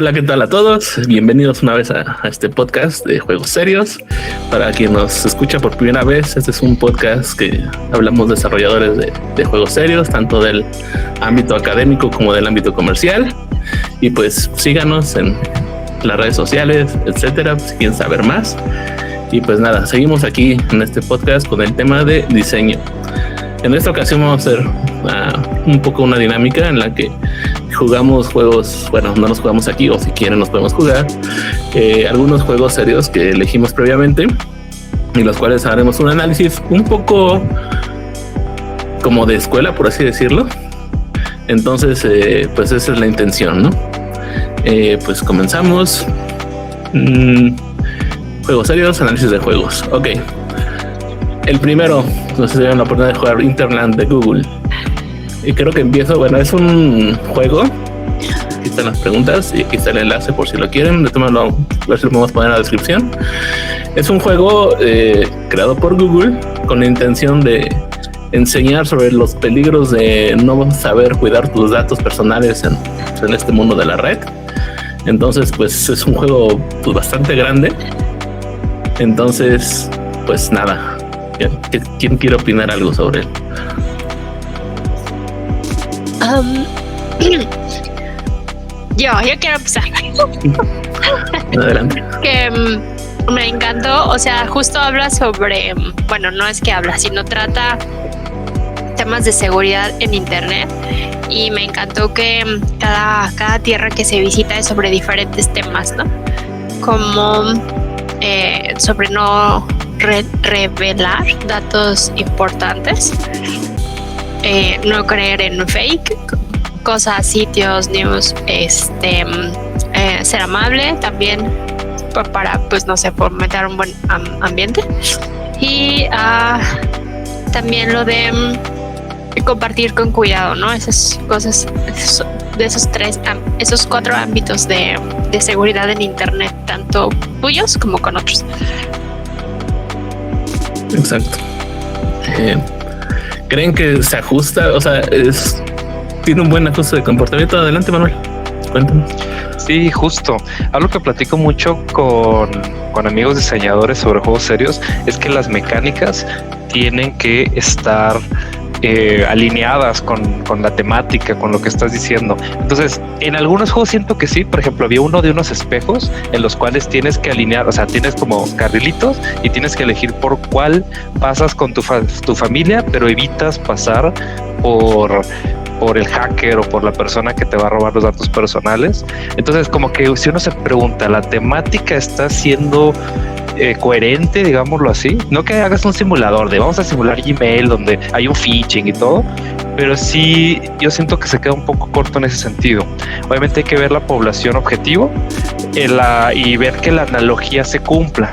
Hola, ¿qué tal a todos? Bienvenidos una vez a este podcast de juegos serios. Para quien nos escucha por primera vez, este es un podcast que hablamos desarrolladores de juegos serios, tanto del ámbito académico como del ámbito comercial. Y pues síganos en las redes sociales, etcétera, si quieren saber más. Y pues nada, seguimos aquí en este podcast con el tema de diseño. En esta ocasión vamos a hacer un poco una dinámica en la que jugamos juegos, bueno, no los jugamos aquí, o si quieren los podemos jugar, algunos juegos serios que elegimos previamente y los cuales haremos un análisis un poco como de escuela, por así decirlo. Entonces, pues esa es la intención, ¿no? Pues comenzamos. Juegos serios, análisis de juegos. Ok. El primero, no sé si tienen la oportunidad de jugar Interland de Google. Y creo que empiezo, bueno, es un juego. Aquí están las preguntas y aquí está el enlace por si lo quieren. De todas maneras, a ver si lo podemos poner en la descripción. Es un juego creado por Google con la intención de enseñar sobre los peligros de no saber cuidar tus datos personales en este mundo de la red. Entonces, pues es un juego pues, bastante grande. Entonces, pues nada. ¿Quién quiere opinar algo sobre él? Yo quiero empezar. Adelante. Que me encantó, o sea, justo habla sobre, bueno, no es que habla, sino trata temas de seguridad en internet, y me encantó que cada tierra que se visita es sobre diferentes temas, ¿no? Como sobre no revelar datos importantes, no creer en fake cosas, sitios, news, ser amable también para, pues no sé, fomentar un buen ambiente, y también lo de compartir con cuidado, ¿no? Esas cosas, de esos 4 ámbitos de seguridad en internet, tanto tuyos como con otros. Exacto. ¿Creen que se ajusta? O sea, tiene un buen ajuste de comportamiento. Adelante, Manuel. Cuéntanos. Sí, justo. Algo que platico mucho con amigos diseñadores sobre juegos serios es que las mecánicas tienen que estar alineadas con la temática, con lo que estás diciendo. Entonces, en algunos juegos siento que sí. Por ejemplo, había uno de unos espejos en los cuales tienes que alinear, o sea, tienes como carrilitos y tienes que elegir por cuál pasas con tu familia, pero evitas pasar por el hacker o por la persona que te va a robar los datos personales. Entonces, como que si uno se pregunta, ¿la temática está siendo coherente, digámoslo así? No que hagas un simulador de vamos a simular Gmail donde hay un phishing y todo, pero sí yo siento que se queda un poco corto en ese sentido. Obviamente hay que ver la población objetivo y ver que la analogía se cumpla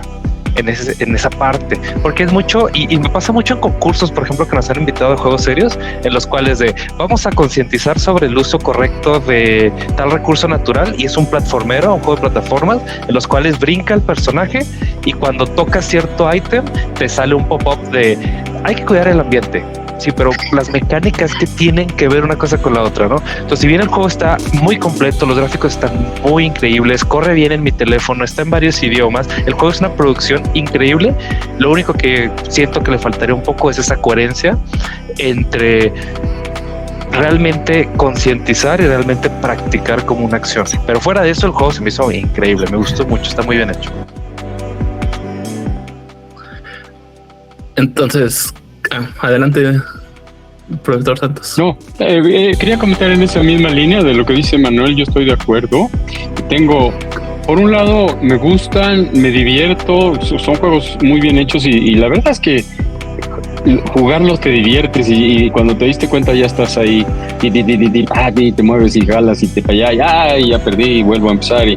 en esa parte, porque es mucho y me pasa mucho en concursos, por ejemplo, que nos han invitado a juegos serios en los cuales vamos a concientizar sobre el uso correcto de tal recurso natural, y es un platformero, un juego de plataformas en los cuales brinca el personaje y cuando toca cierto ítem te sale un pop-up de hay que cuidar el ambiente. Sí, pero las mecánicas que tienen que ver una cosa con la otra, ¿no? Entonces, si bien el juego está muy completo, los gráficos están muy increíbles, corre bien en mi teléfono, está en varios idiomas, el juego es una producción increíble, lo único que siento que le faltaría un poco es esa coherencia entre realmente concientizar y realmente practicar como una acción. Pero fuera de eso, el juego se me hizo increíble, me gustó mucho, está muy bien hecho. Entonces, adelante, profesor Santos. No, quería comentar en esa misma línea de lo que dice Manuel. Yo estoy de acuerdo. Por un lado, me gustan, me divierto, son juegos muy bien hechos y la verdad es que jugarlos te diviertes y cuando te diste cuenta ya estás ahí y te mueves y jalas y te para allá y ya perdí y vuelvo a empezar. Y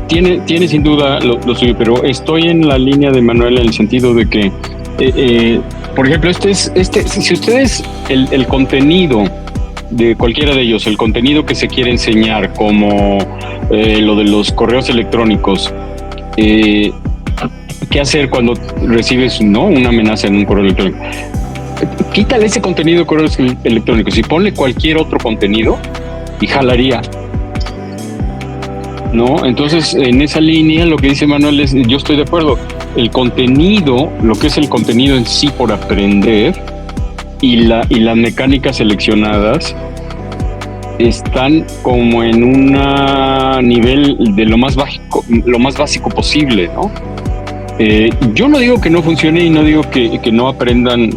tiene sin duda lo suyo, pero estoy en la línea de Manuel en el sentido de que por ejemplo, si ustedes el contenido de cualquiera de ellos, el contenido que se quiere enseñar, como lo de los correos electrónicos, ¿qué hacer cuando recibes una amenaza en un correo electrónico? Quítale ese contenido de correos electrónicos y ponle cualquier otro contenido y jalaría. ¿no? Entonces, en esa línea, lo que dice Manuel es, yo estoy de acuerdo, el contenido, lo que es el contenido en sí por aprender y las mecánicas seleccionadas están como en un nivel de lo más básico posible, ¿no? Yo no digo que no funcione y no digo que no aprendan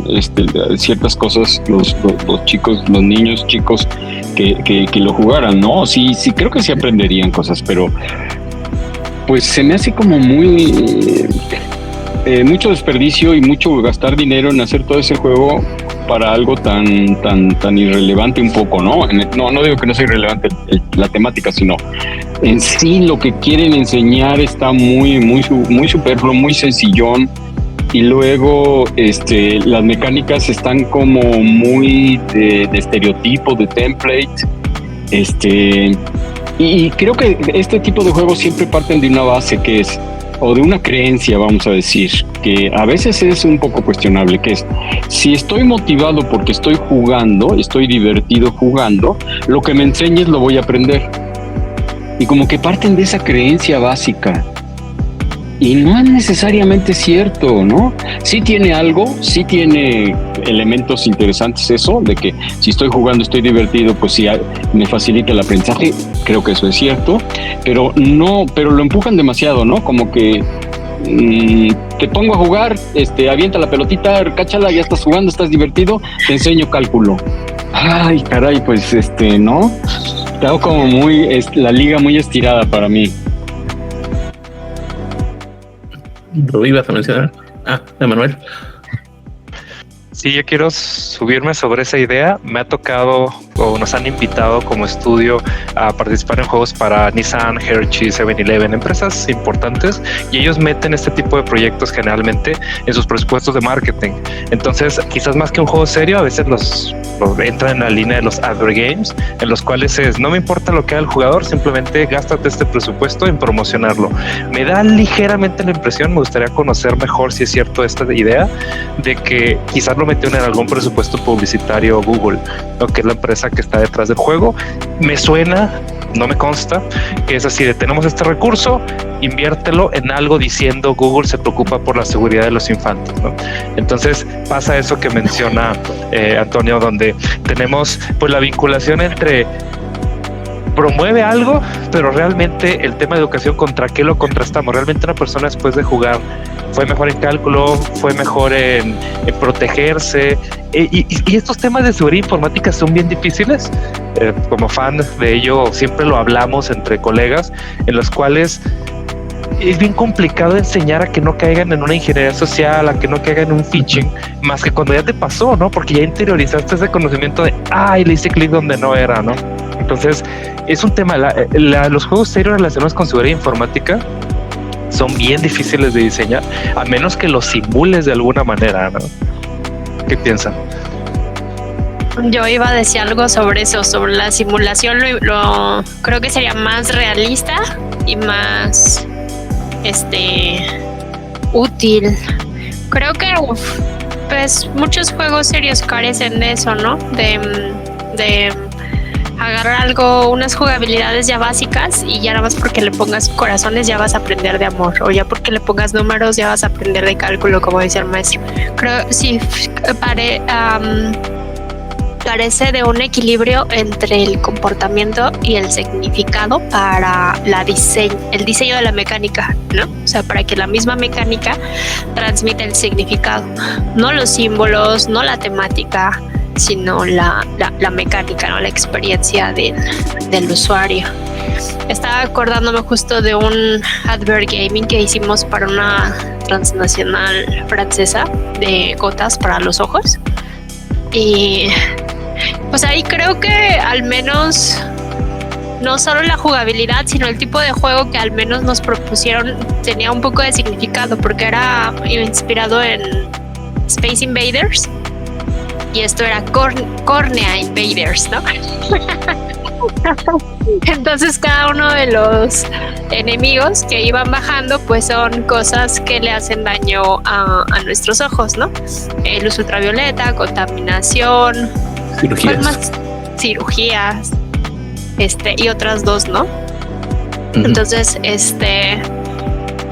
ciertas cosas los chicos, los niños chicos que lo jugaran, ¿no? Sí, creo que sí aprenderían cosas, pero pues se me hace como muy mucho desperdicio y mucho gastar dinero en hacer todo ese juego para algo tan irrelevante un poco, ¿no? No digo que no sea irrelevante la temática, sino en sí lo que quieren enseñar está muy superfluo, muy sencillón, y luego las mecánicas están como muy de estereotipo, de template, y creo que este tipo de juegos siempre parten de una base que es, o de una creencia, vamos a decir, que a veces es un poco cuestionable, que es, si estoy motivado porque estoy jugando, estoy divertido jugando, lo que me enseñes lo voy a aprender. Y como que parten de esa creencia básica. Y no es necesariamente cierto, ¿no? Sí tiene algo, sí tiene elementos interesantes eso, de que si estoy jugando, estoy divertido, pues sí me facilita el aprendizaje, creo que eso es cierto, pero lo empujan demasiado, ¿no? Como que te pongo a jugar, avienta la pelotita, cáchala, ya estás jugando, estás divertido, te enseño cálculo. Ay, caray, pues ¿no? Está como la liga muy estirada para mí. ¿Lo ibas a mencionar? Emanuel. Sí, yo quiero subirme sobre esa idea. Me ha tocado o nos han invitado como estudio a participar en juegos para Nissan, Hershey, 7-Eleven, empresas importantes, y ellos meten este tipo de proyectos generalmente en sus presupuestos de marketing. Entonces, quizás más que un juego serio, a veces los entran en la línea de los advert games, en los cuales no me importa lo que haga el jugador, simplemente gástate este presupuesto en promocionarlo. Me da ligeramente la impresión, me gustaría conocer mejor si es cierto esta idea, de que quizás lo metieron en algún presupuesto publicitario Google, ¿no? Que es la empresa que está detrás del juego. Me suena, no me consta, que es así de tenemos este recurso, inviértelo en algo diciendo Google se preocupa por la seguridad de los infantes, ¿no? Entonces pasa eso que menciona Antonio, donde tenemos pues la vinculación entre promueve algo, pero realmente el tema de educación, ¿contra qué lo contrastamos? Realmente una persona después de jugar fue mejor en cálculo, fue mejor en protegerse, y estos temas de seguridad informática son bien difíciles. Como fan de ello siempre lo hablamos entre colegas, en los cuales es bien complicado enseñar a que no caigan en una ingeniería social, a que no caigan en un phishing, más que cuando ya te pasó, ¿no? Porque ya interiorizaste ese conocimiento de le hice clic donde no era, ¿no? Entonces es un tema, los juegos serios relacionados con seguridad informática son bien difíciles de diseñar, a menos que los simules de alguna manera, ¿no? ¿Qué piensan? Yo iba a decir algo sobre eso, sobre la simulación. Creo que sería más realista y más útil. Creo que pues muchos juegos serios carecen de eso, ¿no? De agarrar unas jugabilidades ya básicas y ya nada más porque le pongas corazones ya vas a aprender de amor, o ya porque le pongas números ya vas a aprender de cálculo, como decía el maestro. Creo sí carece de un equilibrio entre el comportamiento y el significado para el diseño de la mecánica, ¿no? O sea, para que la misma mecánica transmita el significado, no los símbolos, no la temática, sino la mecánica, ¿no? La experiencia del usuario. Estaba acordándome justo de un advert gaming que hicimos para una transnacional francesa de gotas para los ojos, y pues ahí creo que al menos no solo la jugabilidad, sino el tipo de juego que al menos nos propusieron tenía un poco de significado, porque era inspirado en Space Invaders y esto era Cornea Invaders, ¿no? Entonces cada uno de los enemigos que iban bajando pues son cosas que le hacen daño a nuestros ojos, ¿no? Luz ultravioleta, contaminación, cirugías y otras dos, ¿no? Entonces,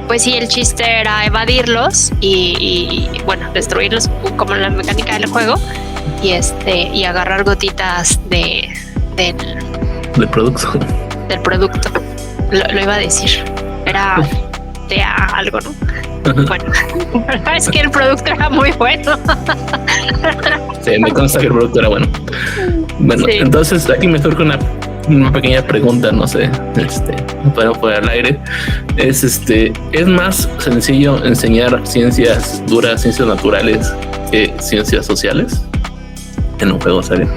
pues sí, el chiste era evadirlos y bueno, destruirlos como la mecánica del juego y agarrar gotitas del producto. Del producto. Lo iba a decir. Era de algo, ¿no? Bueno, es que el producto era muy bueno. Sí, me consta que el producto era bueno. Bueno, sí. Entonces aquí me surge una pequeña pregunta, no sé, para poner al aire. ¿Es más sencillo enseñar ciencias duras, ciencias naturales que ciencias sociales en un juego serio?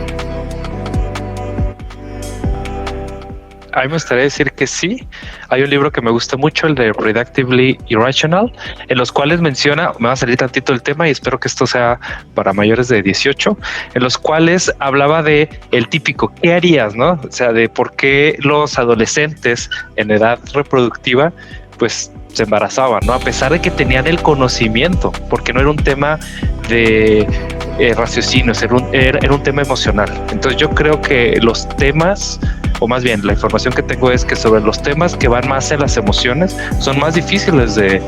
A mí me gustaría decir que sí. Hay un libro que me gusta mucho, el de Reductively Irrational, en los cuales menciona, me va a salir tantito el tema y espero que esto sea para mayores de 18, en los cuales hablaba de el típico, ¿qué harías? ¿No? O sea, de por qué los adolescentes en edad reproductiva pues se embarazaban, ¿no? A pesar de que tenían el conocimiento, porque no era un tema de raciocinio, era un tema emocional. Entonces yo creo que los temas, o más bien la información que tengo es que sobre los temas que van más en las emociones son más difíciles de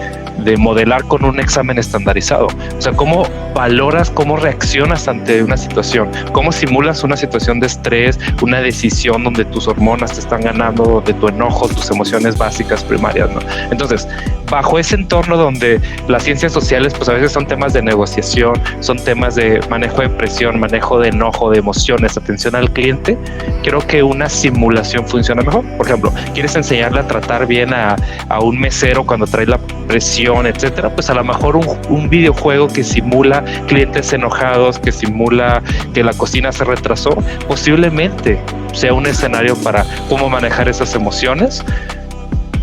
modelar con un examen estandarizado. O sea, cómo valoras, cómo reaccionas ante una situación, cómo simulas una situación de estrés, una decisión donde tus hormonas te están ganando, de tu enojo, tus emociones básicas primarias, ¿no? Entonces, bajo ese entorno donde las ciencias sociales pues a veces son temas de negociación, son temas de manejo de presión, manejo de enojo, de emociones, atención al cliente, creo que una simulación funciona mejor. Por ejemplo, quieres enseñarle a tratar bien a un mesero cuando trae la presión, etcétera, pues a lo mejor un videojuego que simula clientes enojados, que simula que la cocina se retrasó, posiblemente sea un escenario para cómo manejar esas emociones.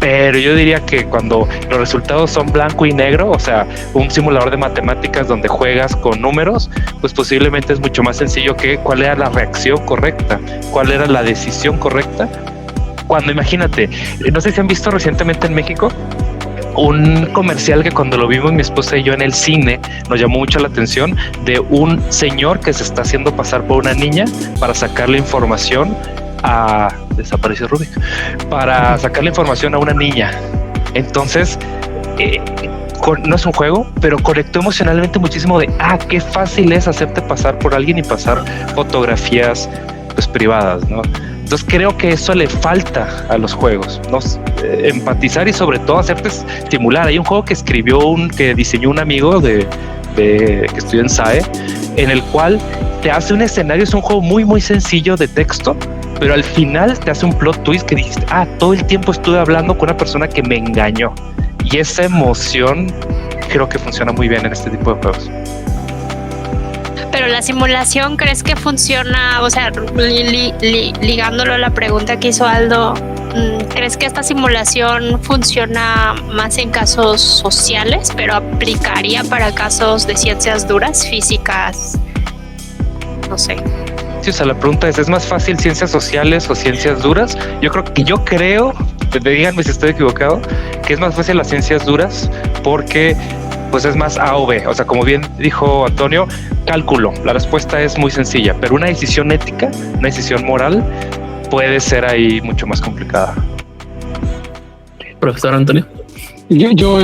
Pero yo diría que cuando los resultados son blanco y negro, o sea, un simulador de matemáticas donde juegas con números, pues posiblemente es mucho más sencillo que cuál era la reacción correcta, cuál era la decisión correcta. Cuando imagínate, no sé si han visto recientemente en México un comercial que cuando lo vimos mi esposa y yo en el cine nos llamó mucho la atención, de un señor que se está haciendo pasar por una niña para sacarle información a... desapareció Rubik, para sacarle información a una niña. Entonces no es un juego, pero conectó emocionalmente muchísimo de qué fácil es hacerte pasar por alguien y pasar fotografías pues privadas, ¿no? Entonces creo que eso le falta a los juegos, ¿no? Empatizar y sobre todo hacerte estimular. Hay un juego que diseñó un amigo que estudió en SAE, en el cual te hace un escenario, es un juego muy muy sencillo de texto, pero al final te hace un plot twist que dices, todo el tiempo estuve hablando con una persona que me engañó. Y esa emoción creo que funciona muy bien en este tipo de juegos. Pero la simulación, ¿crees que funciona? O sea, ligándolo a la pregunta que hizo Aldo, ¿crees que esta simulación funciona más en casos sociales, pero aplicaría para casos de ciencias duras, físicas? No sé. Sí, o sea, la pregunta es más fácil ciencias sociales o ciencias duras? Yo creo, díganme si estoy equivocado, que es más fácil las ciencias duras porque pues es más A o B. O sea, como bien dijo Antonio, cálculo. La respuesta es muy sencilla, pero una decisión ética, una decisión moral puede ser ahí mucho más complicada. Profesor Antonio. Yo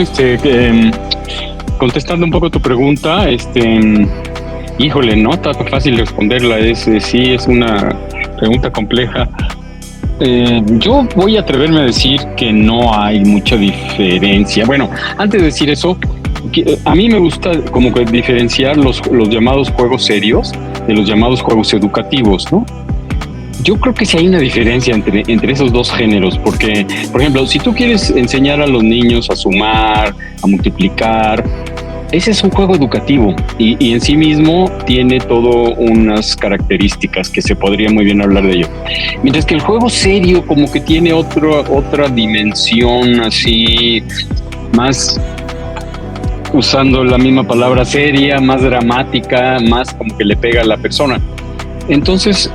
contestando un poco tu pregunta, híjole, no está tan fácil responderla. Sí, es una pregunta compleja. Yo voy a atreverme a decir que no hay mucha diferencia. Bueno, antes de decir eso, a mí me gusta como que diferenciar los llamados juegos serios de los llamados juegos educativos, ¿no? Yo creo que sí hay una diferencia entre esos dos géneros, porque, por ejemplo, si tú quieres enseñar a los niños a sumar, a multiplicar, ese es un juego educativo y en sí mismo tiene todo unas características que se podría muy bien hablar de ello. Mientras que el juego serio como que tiene otra dimensión así, más, usando la misma palabra, seria, más dramática, más como que le pega a la persona. Entonces,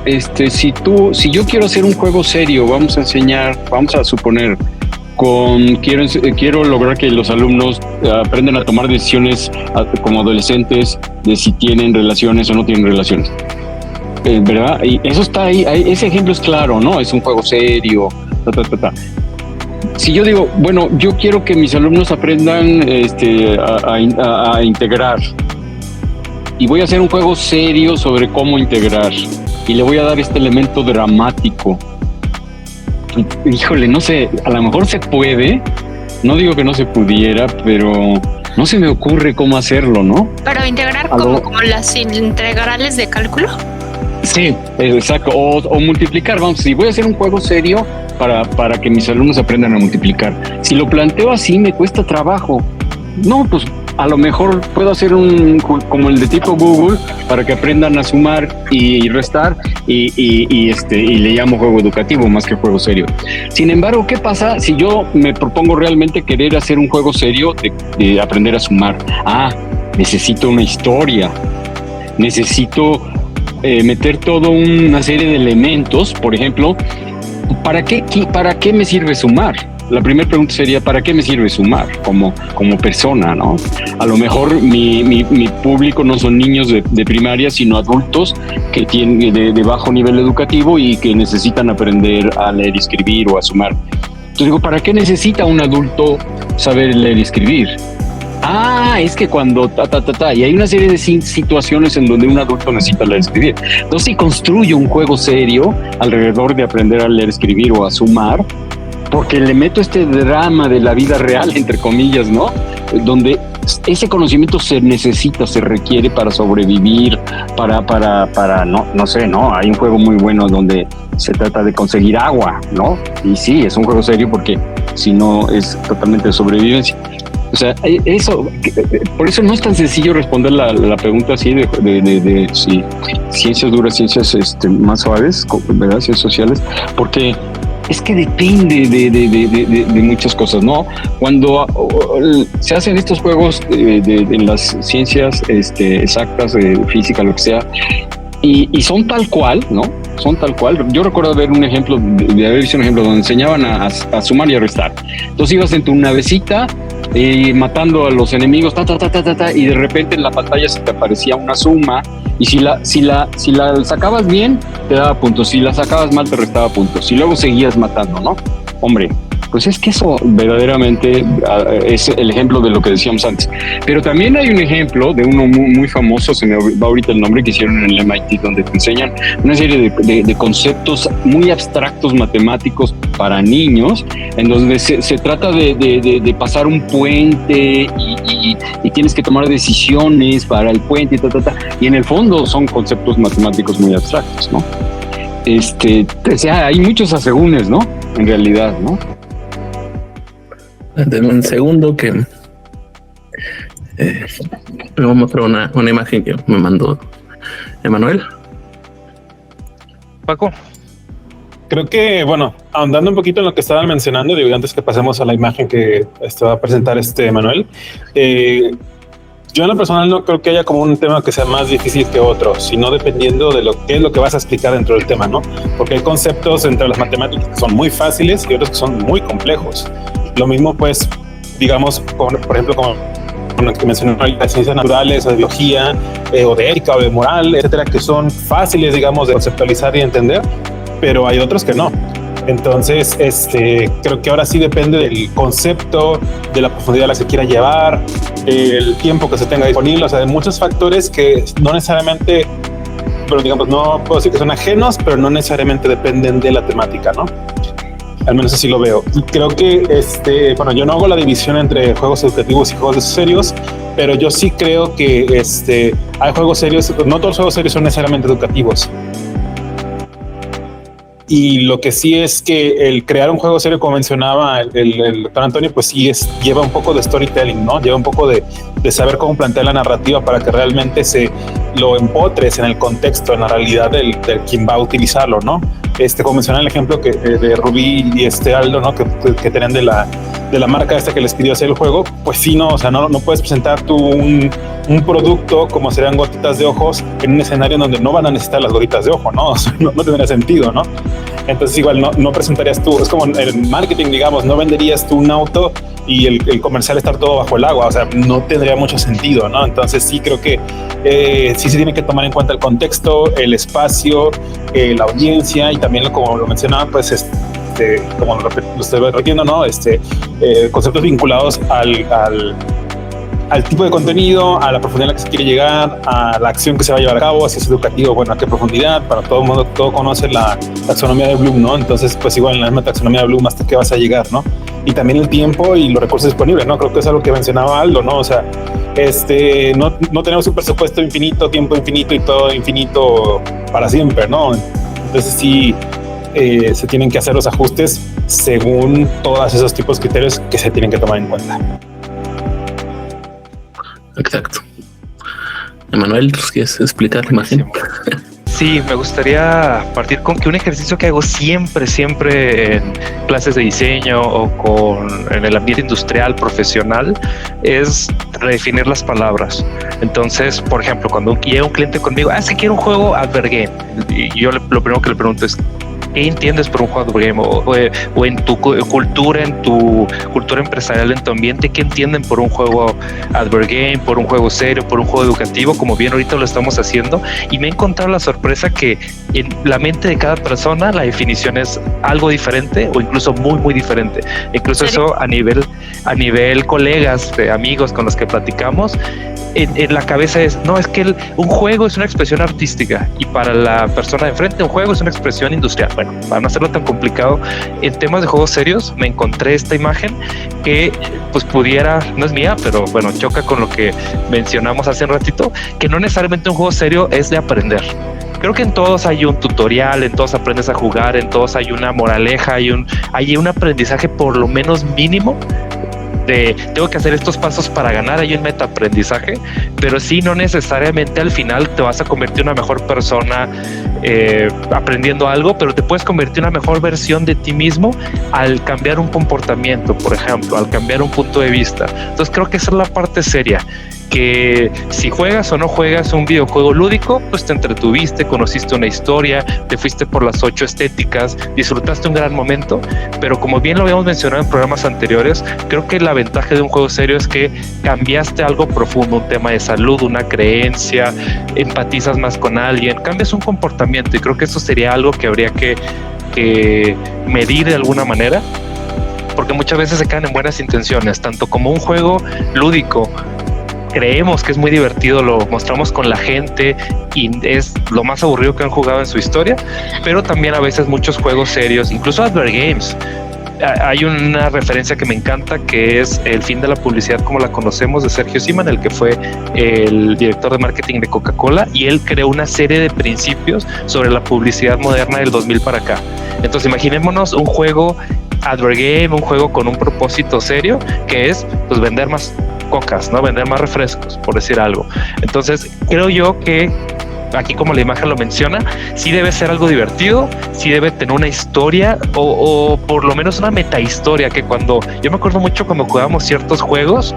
si yo quiero hacer un juego serio, vamos a suponer, quiero lograr que los alumnos aprendan a tomar decisiones como adolescentes de si tienen relaciones o no tienen relaciones, ¿verdad? Y eso está ahí, ese ejemplo es claro, ¿no? Es un juego serio, si yo digo, bueno, yo quiero que mis alumnos aprendan a integrar y voy a hacer un juego serio sobre cómo integrar y le voy a dar este elemento dramático, híjole, no sé, a lo mejor se puede, no digo que no se pudiera, pero no se me ocurre cómo hacerlo, ¿no? Pero integrar como las integrales de cálculo. Sí, exacto, o multiplicar, vamos, si voy a hacer un juego serio para que mis alumnos aprendan a multiplicar, si lo planteo así me cuesta trabajo, no, pues a lo mejor puedo hacer como el de tipo Google para que aprendan a sumar y restar y le llamo juego educativo más que juego serio. Sin embargo, ¿qué pasa si yo me propongo realmente querer hacer un juego serio de aprender a sumar? Necesito una historia, necesito meter toda una serie de elementos. Por ejemplo, ¿para qué me sirve sumar? La primera pregunta sería, ¿para qué me sirve sumar como persona, no? A lo mejor mi público no son niños de primaria, sino adultos que tienen de bajo nivel educativo y que necesitan aprender a leer y escribir o a sumar. Entonces digo, ¿para qué necesita un adulto saber leer y escribir? Es que cuando y hay una serie de situaciones en donde un adulto necesita leer y escribir. Entonces, si construyo un juego serio alrededor de aprender a leer, escribir o a sumar, porque le meto este drama de la vida real, entre comillas, ¿no? Donde ese conocimiento se necesita, se requiere para sobrevivir, no sé, ¿no? Hay un juego muy bueno donde se trata de conseguir agua, ¿no? Y sí, es un juego serio porque si no es totalmente de sobrevivencia. O sea, por eso no es tan sencillo responder la pregunta así de si ciencias duras, ciencias más suaves, ¿verdad? Ciencias sociales, porque es que depende de muchas cosas, ¿no? Cuando se hacen estos juegos en las ciencias exactas, física, lo que sea, y son tal cual, ¿no? Son tal cual. Yo recuerdo ver un ejemplo, de haber visto un ejemplo donde enseñaban a sumar y a restar. Entonces ibas en tu navecita matando a los enemigos, y de repente en la pantalla se te aparecía una suma, y si la sacabas bien, te daba puntos, si la sacabas mal, te restaba puntos, y luego seguías matando, ¿no? Hombre, pues es que eso verdaderamente es el ejemplo de lo que decíamos antes. Pero también hay un ejemplo de uno muy famoso, se me va ahorita el nombre, que hicieron en el MIT, donde te enseñan una serie de conceptos muy abstractos matemáticos para niños, en donde se trata de pasar un puente y tienes que tomar decisiones para el puente y en el fondo son conceptos matemáticos muy abstractos, ¿no? O sea, hay muchos asegúnes, ¿no? En realidad, ¿no? Denme un segundo que me voy a mostrar una imagen que me mandó Emanuel. Paco. Creo que, bueno, ahondando un poquito en lo que estaban mencionando, digo, antes que pasemos a la imagen que va a presentar Emanuel, yo en lo personal no creo que haya como un tema que sea más difícil que otro, sino dependiendo de qué es lo que vas a explicar dentro del tema, ¿no? Porque hay conceptos entre las matemáticas que son muy fáciles y otros que son muy complejos. Lo mismo, pues, digamos, por ejemplo, como lo que mencionó, las ciencias naturales o de biología o de ética o de moral, etcétera, que son fáciles, digamos, de conceptualizar y entender, pero hay otros que no. Entonces, creo que ahora sí depende del concepto, de la profundidad a la que se quiera llevar, el tiempo que se tenga disponible, o sea, de muchos factores que no necesariamente, pero digamos, no puedo decir que son ajenos, pero no necesariamente dependen de la temática, ¿no? Al menos así lo veo. Y creo que, bueno, yo no hago la división entre juegos educativos y juegos serios, pero yo sí creo que hay juegos serios, no todos los juegos serios son necesariamente educativos. Y lo que sí es que el crear un juego serio, como mencionaba el doctor Antonio, pues sí lleva un poco de storytelling, ¿no? Lleva un poco de saber cómo plantear la narrativa para que realmente se lo empotres en el contexto, en la realidad del quien va a utilizarlo, ¿no? Como mencionaba el ejemplo de Rubí y Aldo, ¿no? Que tenían de la marca que les pidió hacer el juego, pues sí, no, o sea, no puedes presentar tú un producto como serían gotitas de ojos en un escenario en donde no van a necesitar las gotitas de ojo, ¿no? O sea, no tendría sentido, ¿no? Entonces igual no presentarías tú, es como en el marketing, digamos, no venderías tú un auto y el comercial estar todo bajo el agua, o sea, no tendría mucho sentido, ¿no? Entonces sí creo que sí se tiene que tomar en cuenta el contexto, el espacio, la audiencia y también, como lo mencionaba, pues como lo estoy repitiendo, ¿no? Conceptos vinculados al tipo de contenido, a la profundidad a la que se quiere llegar, a la acción que se va a llevar a cabo, si es educativo, bueno, a qué profundidad. Para todo el mundo, todo conoce la taxonomía de Bloom, ¿no? Entonces, pues igual en la misma taxonomía de Bloom, hasta qué vas a llegar, ¿no? Y también el tiempo y los recursos disponibles, ¿no? Creo que es algo que mencionaba Aldo, ¿no? O sea, no tenemos un presupuesto infinito, tiempo infinito y todo infinito para siempre, ¿no? Entonces sí, se tienen que hacer los ajustes según todos esos tipos de criterios que se tienen que tomar en cuenta. Exacto. Emanuel, ¿quieres explicar la imagen? Sí, me gustaría partir con que un ejercicio que hago siempre en clases de diseño o en el ambiente industrial, profesional, es redefinir las palabras. Entonces, por ejemplo, cuando llega un cliente conmigo, es que quiero un juego advergame, y yo lo primero que le pregunto es, ¿qué entiendes por un juego advergame? O en tu cultura empresarial, en tu ambiente, ¿qué entienden por un juego advergame, por un juego serio, por un juego educativo, como bien ahorita lo estamos haciendo? Y me he encontrado la sorpresa que en la mente de cada persona la definición es algo diferente o incluso muy diferente. Incluso eso a nivel colegas, amigos con los que platicamos, en la cabeza es, no, es que un juego es una expresión artística, y para la persona de enfrente un juego es una expresión industrial. Bueno, para no hacerlo tan complicado, en temas de juegos serios me encontré esta imagen que pues pudiera, no es mía, pero bueno, choca con lo que mencionamos hace un ratito, que no necesariamente un juego serio es de aprender. Creo que en todos hay un tutorial, en todos aprendes a jugar, en todos hay una moraleja, hay un aprendizaje por lo menos mínimo. Tengo que hacer estos pasos para ganar, hay un metaaprendizaje, pero sí, no necesariamente al final te vas a convertir en una mejor persona aprendiendo algo, pero te puedes convertir en una mejor versión de ti mismo al cambiar un comportamiento, por ejemplo, al cambiar un punto de vista. Entonces creo que esa es la parte seria, que si juegas o no juegas un videojuego lúdico, pues te entretuviste, conociste una historia, te fuiste por las 8 estéticas, disfrutaste un gran momento, pero como bien lo habíamos mencionado en programas anteriores, creo que la ventaja de un juego serio es que cambiaste algo profundo, un tema de salud, una creencia, empatizas más con alguien, cambias un comportamiento, y creo que eso sería algo que habría que medir de alguna manera, porque muchas veces se quedan en buenas intenciones, tanto como un juego lúdico. Creemos que es muy divertido, lo mostramos con la gente y es lo más aburrido que han jugado en su historia, pero también a veces muchos juegos serios, incluso advergames. Hay una referencia que me encanta, que es El fin de la publicidad como la conocemos, de Sergio Siman, el que fue el director de marketing de Coca-Cola, y él creó una serie de principios sobre la publicidad moderna del 2000 para acá. Entonces imaginémonos un juego advergame, un juego con un propósito serio, que es pues vender más cocas, ¿no? Vender más refrescos, por decir algo. Entonces creo yo que aquí, como la imagen lo menciona, sí debe ser algo divertido, sí debe tener una historia o por lo menos una metahistoria, que cuando yo me acuerdo mucho cuando jugábamos ciertos juegos,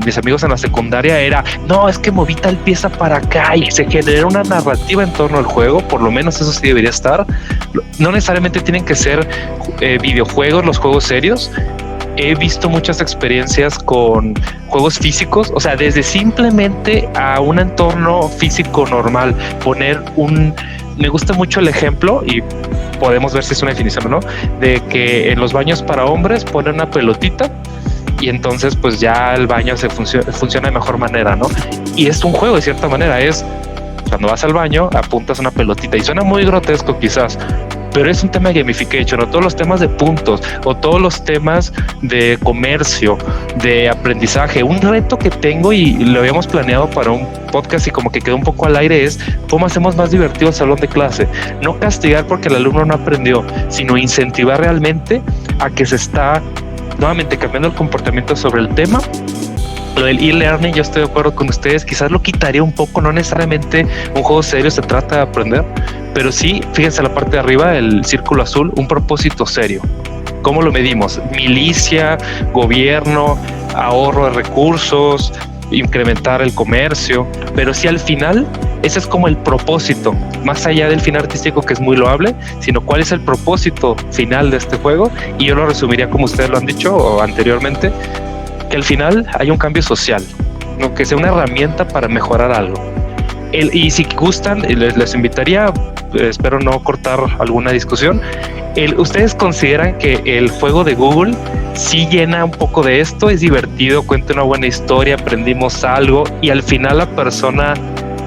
mis amigos en la secundaria era, no, es que moví tal pieza para acá y se genera una narrativa en torno al juego. Por lo menos eso sí debería estar. No necesariamente tienen que ser videojuegos, los juegos serios. He visto muchas experiencias con juegos físicos, o sea, desde simplemente a un entorno físico normal, me gusta mucho el ejemplo, y podemos ver si es una definición o no, de que en los baños para hombres ponen una pelotita y entonces pues ya el baño funciona de mejor manera, ¿no? Y es un juego de cierta manera, es cuando vas al baño apuntas una pelotita, y suena muy grotesco quizás, pero es un tema de gamification, o todos los temas de puntos, o todos los temas de comercio, de aprendizaje. Un reto que tengo, y lo habíamos planeado para un podcast y como que quedó un poco al aire, es cómo hacemos más divertido el salón de clase. No castigar porque el alumno no aprendió, sino incentivar realmente a que se está nuevamente cambiando el comportamiento sobre el tema. Lo del e-learning, yo estoy de acuerdo con ustedes, quizás lo quitaría un poco, no necesariamente un juego serio se trata de aprender, pero sí, fíjense la parte de arriba, el círculo azul, un propósito serio. ¿Cómo lo medimos? Milicia, gobierno, ahorro de recursos, incrementar el comercio, pero sí al final, ese es como el propósito, más allá del fin artístico, que es muy loable, sino cuál es el propósito final de este juego, y yo lo resumiría como ustedes lo han dicho anteriormente, que al final hay un cambio social, ¿no? Que sea una herramienta para mejorar algo. Y si gustan, les invitaría, espero no cortar alguna discusión, ¿Ustedes consideran que el juego de Google sí llena un poco de esto? Es divertido, cuenta una buena historia, aprendimos algo y al final la persona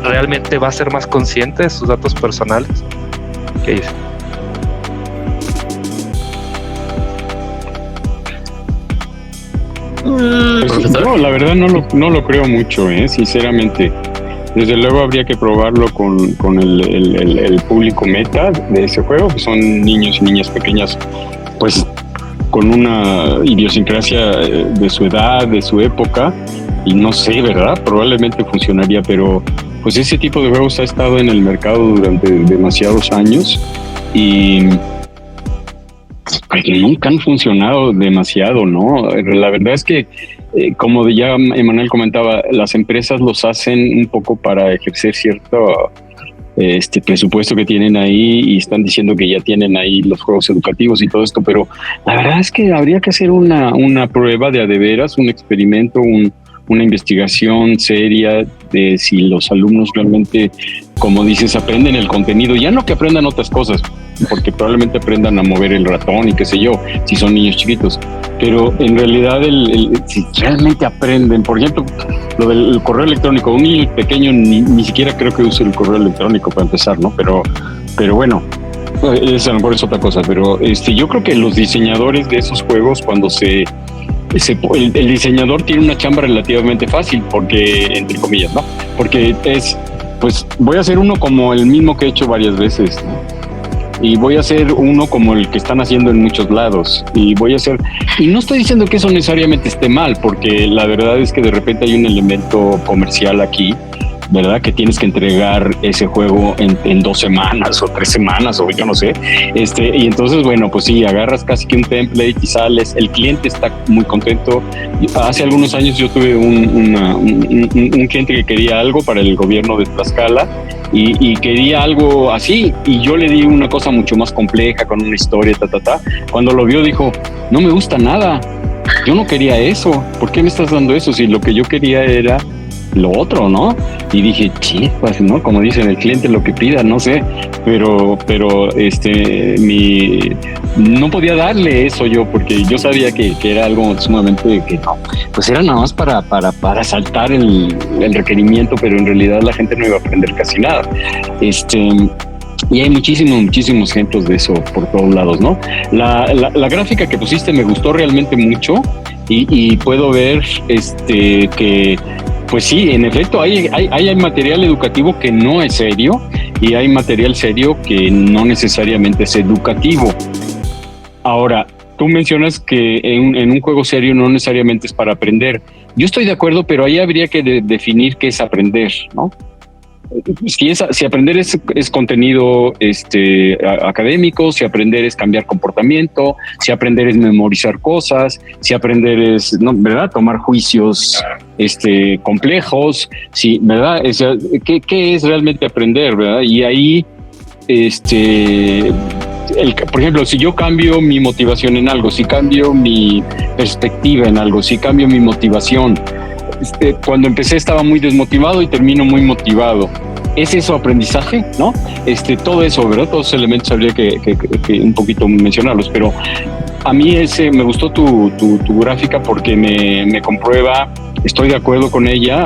realmente va a ser más consciente de sus datos personales. ¿Qué dice? No, la verdad no lo creo mucho, sinceramente. Desde luego habría que probarlo con el público meta de ese juego, que son niños y niñas pequeñas, pues con una idiosincrasia de su edad, de su época, y no sé, ¿verdad? Probablemente funcionaría, pero pues ese tipo de juegos ha estado en el mercado durante demasiados años y pues nunca han funcionado demasiado, ¿no? La verdad es que, como ya Emanuel comentaba, las empresas los hacen un poco para ejercer cierto presupuesto que tienen ahí y están diciendo que ya tienen ahí los juegos educativos y todo esto, pero la verdad es que habría que hacer una prueba de a de veras, un experimento, una investigación seria de si los alumnos realmente, como dices, aprenden el contenido, ya no que aprendan otras cosas, porque probablemente aprendan a mover el ratón y qué sé yo, si son niños chiquitos, pero en realidad si realmente aprenden, por ejemplo, lo del correo electrónico, un niño pequeño ni siquiera creo que use el correo electrónico para empezar, ¿no? Pero bueno, esa a lo mejor es otra cosa, pero yo creo que los diseñadores de esos juegos, cuando el diseñador tiene una chamba relativamente fácil, porque, entre comillas, ¿no? Porque pues voy a hacer uno como el mismo que he hecho varias veces, ¿no? Y voy a hacer uno como el que están haciendo en muchos lados, y no estoy diciendo que eso necesariamente esté mal, porque la verdad es que de repente hay un elemento comercial aquí, ¿verdad? Que tienes que entregar ese juego en 2 semanas o 3 semanas o yo no sé. Y entonces, bueno, pues sí, agarras casi que un template y sales. El cliente está muy contento. Hace algunos años yo tuve un cliente que quería algo para el gobierno de Tlaxcala y quería algo así. Y yo le di una cosa mucho más compleja con una historia, Cuando lo vio dijo, no me gusta nada. Yo no quería eso. ¿Por qué me estás dando eso? Si lo que yo quería era lo otro, ¿no? Y dije, pues, ¿no? Como dicen, el cliente lo que pida, no sé, pero no podía darle eso yo, porque yo sabía que era algo sumamente que no, pues era nada más para saltar el requerimiento, pero en realidad la gente no iba a aprender casi nada. Y hay muchísimos ejemplos de eso por todos lados, ¿no? La gráfica que pusiste me gustó realmente mucho y puedo ver que pues sí, en efecto, hay material educativo que no es serio y hay material serio que no necesariamente es educativo. Ahora, tú mencionas que en un juego serio no necesariamente es para aprender. Yo estoy de acuerdo, pero ahí habría que definir qué es aprender, ¿no? Si aprender es contenido académico, si aprender es cambiar comportamiento, si aprender es memorizar cosas, si aprender es, ¿no? ¿verdad? Tomar juicios complejos, sí, ¿verdad? ¿Qué es realmente aprender, verdad? Y ahí, por ejemplo, si yo cambio mi motivación en algo, si cambio mi perspectiva en algo, si cambio mi motivación, cuando empecé estaba muy desmotivado y termino muy motivado. ¿Es eso aprendizaje? ¿No? Todo eso, ¿verdad? Todos esos elementos habría que un poquito mencionarlos, pero a mí me gustó tu gráfica porque me comprueba, estoy de acuerdo con ella,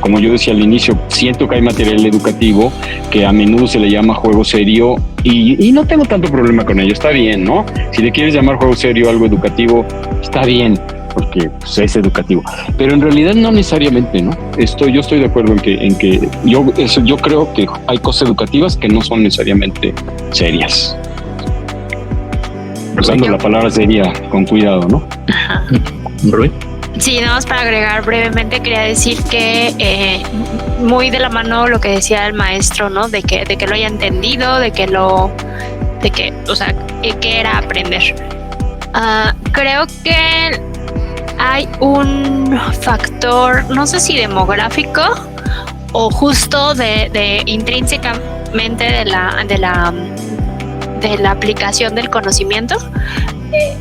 como yo decía al inicio, siento que hay material educativo que a menudo se le llama juego serio y no tengo tanto problema con ello, está bien, ¿no? Si le quieres llamar juego serio algo educativo, está bien, porque pues, es educativo, pero en realidad no necesariamente, ¿no? Yo estoy de acuerdo en que yo creo que hay cosas educativas que no son necesariamente serias. Usando la palabra seria con cuidado, ¿no? Ajá. Rubén. Sí, nada más para agregar brevemente, quería decir que muy de la mano lo que decía el maestro, ¿no? De que lo haya entendido, o sea, que era aprender. Creo que hay un factor, no sé si demográfico o justo de intrínsecamente de la aplicación del conocimiento,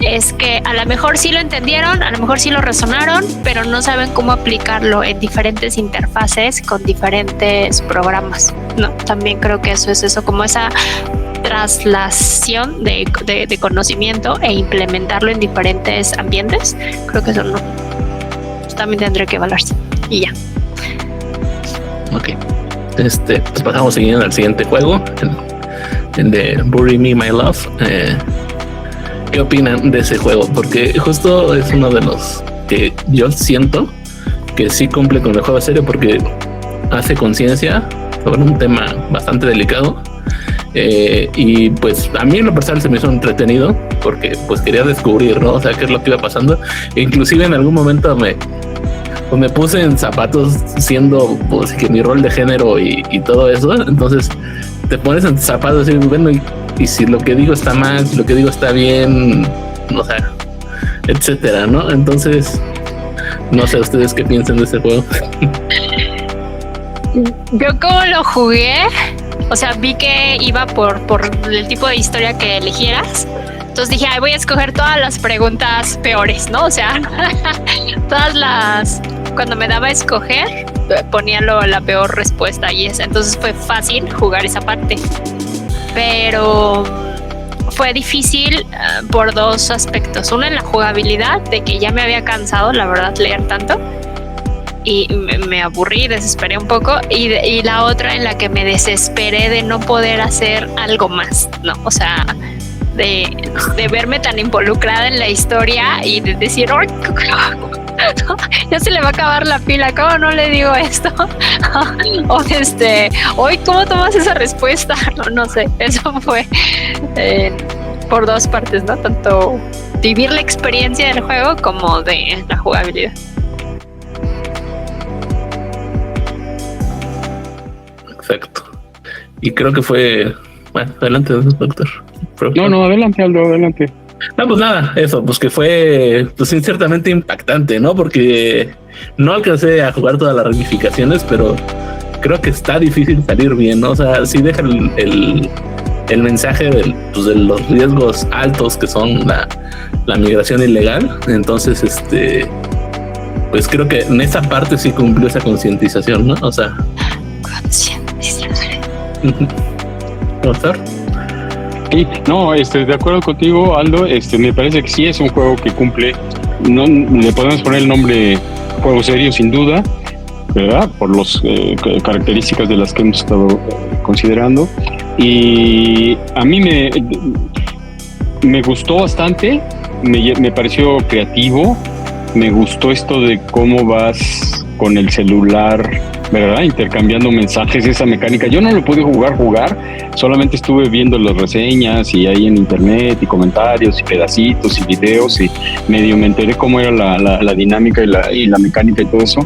es que a lo mejor sí lo entendieron, a lo mejor sí lo razonaron, pero no saben cómo aplicarlo en diferentes interfaces con diferentes programas. No, también creo que eso es como esa traslación de conocimiento e implementarlo en diferentes ambientes, creo que eso no. También tendré que evaluarse. Y ya. Ok. Pues pasamos siguiendo al siguiente juego, el de Bury Me My Love. ¿Qué opinan de ese juego? Porque justo es uno de los que yo siento que sí cumple con el juego serio, porque hace conciencia sobre un tema bastante delicado. Y pues a mí en lo personal se me hizo entretenido porque pues quería descubrir, ¿no? O sea, qué es lo que iba pasando. E inclusive en algún momento me puse en zapatos siendo pues, que mi rol de género y todo eso. Entonces te pones en zapatos y bueno, y si lo que digo está mal, si lo que digo está bien, o sea, etcétera, ¿no? Entonces no sé ustedes qué piensan de ese juego. Yo como lo jugué, o sea, vi que iba por el tipo de historia que eligieras. Entonces dije, voy a escoger todas las preguntas peores, ¿no? O sea, cuando me daba a escoger, ponía la peor respuesta y esa. Entonces fue fácil jugar esa parte. Pero fue difícil por dos aspectos. Uno, en la jugabilidad, de que ya me había cansado, la verdad, leer tanto. Y me aburrí, desesperé un poco. Y la otra, en la que me desesperé de no poder hacer algo más, ¿no? O sea, de verme tan involucrada en la historia y de decir, ¡ay, ya se le va a acabar la pila! ¿Cómo no le digo esto? O hoy, ¿cómo tomas esa respuesta? No sé, eso fue por dos partes, ¿no? Tanto vivir la experiencia del juego como de la jugabilidad. Exacto. Y creo que fue... Bueno, adelante, doctor. No, adelante, Aldo, adelante. No, pues nada, eso, pues que fue pues ciertamente impactante, ¿no? Porque no alcancé a jugar todas las ramificaciones, pero creo que está difícil salir bien, ¿no? O sea, sí deja el mensaje de los riesgos altos que son la migración ilegal. Entonces, pues creo que en esa parte sí cumplió esa concientización, ¿no? O sea... Concientización. ¿Doctor? Sí, no, de acuerdo contigo, Aldo. Me parece que sí es un juego que cumple. No le podemos poner el nombre juego serio, sin duda, ¿verdad? Por las características de las que hemos estado considerando. Y a mí me gustó bastante. Me pareció creativo. Me gustó esto de cómo vas con el celular, ¿verdad? Intercambiando mensajes, esa mecánica. Yo no lo pude jugar, solamente estuve viendo las reseñas y ahí en internet y comentarios y pedacitos y videos y medio me enteré cómo era la dinámica y la mecánica y todo eso.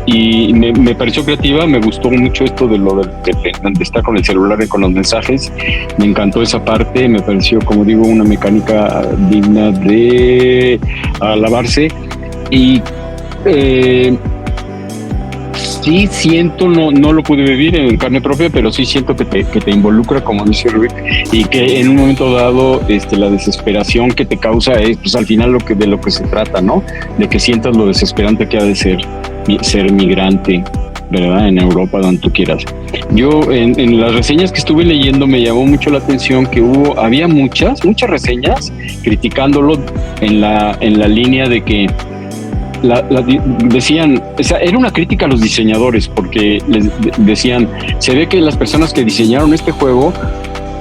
Y me pareció creativa, me gustó mucho esto de estar con el celular y con los mensajes. Me encantó esa parte, me pareció, como digo, una mecánica digna de alabarse. Y sí siento, no lo pude vivir en carne propia, pero sí siento que te involucra, como dice Rick, y que en un momento dado la desesperación que te causa es pues al final de lo que se trata, ¿no? De que sientas lo desesperante que ha de ser migrante, ¿verdad? En Europa, donde tú quieras. Yo en las reseñas que estuve leyendo me llamó mucho la atención que había muchas reseñas criticándolo en la línea de que decían, o sea, era una crítica a los diseñadores, porque les decían, se ve que las personas que diseñaron este juego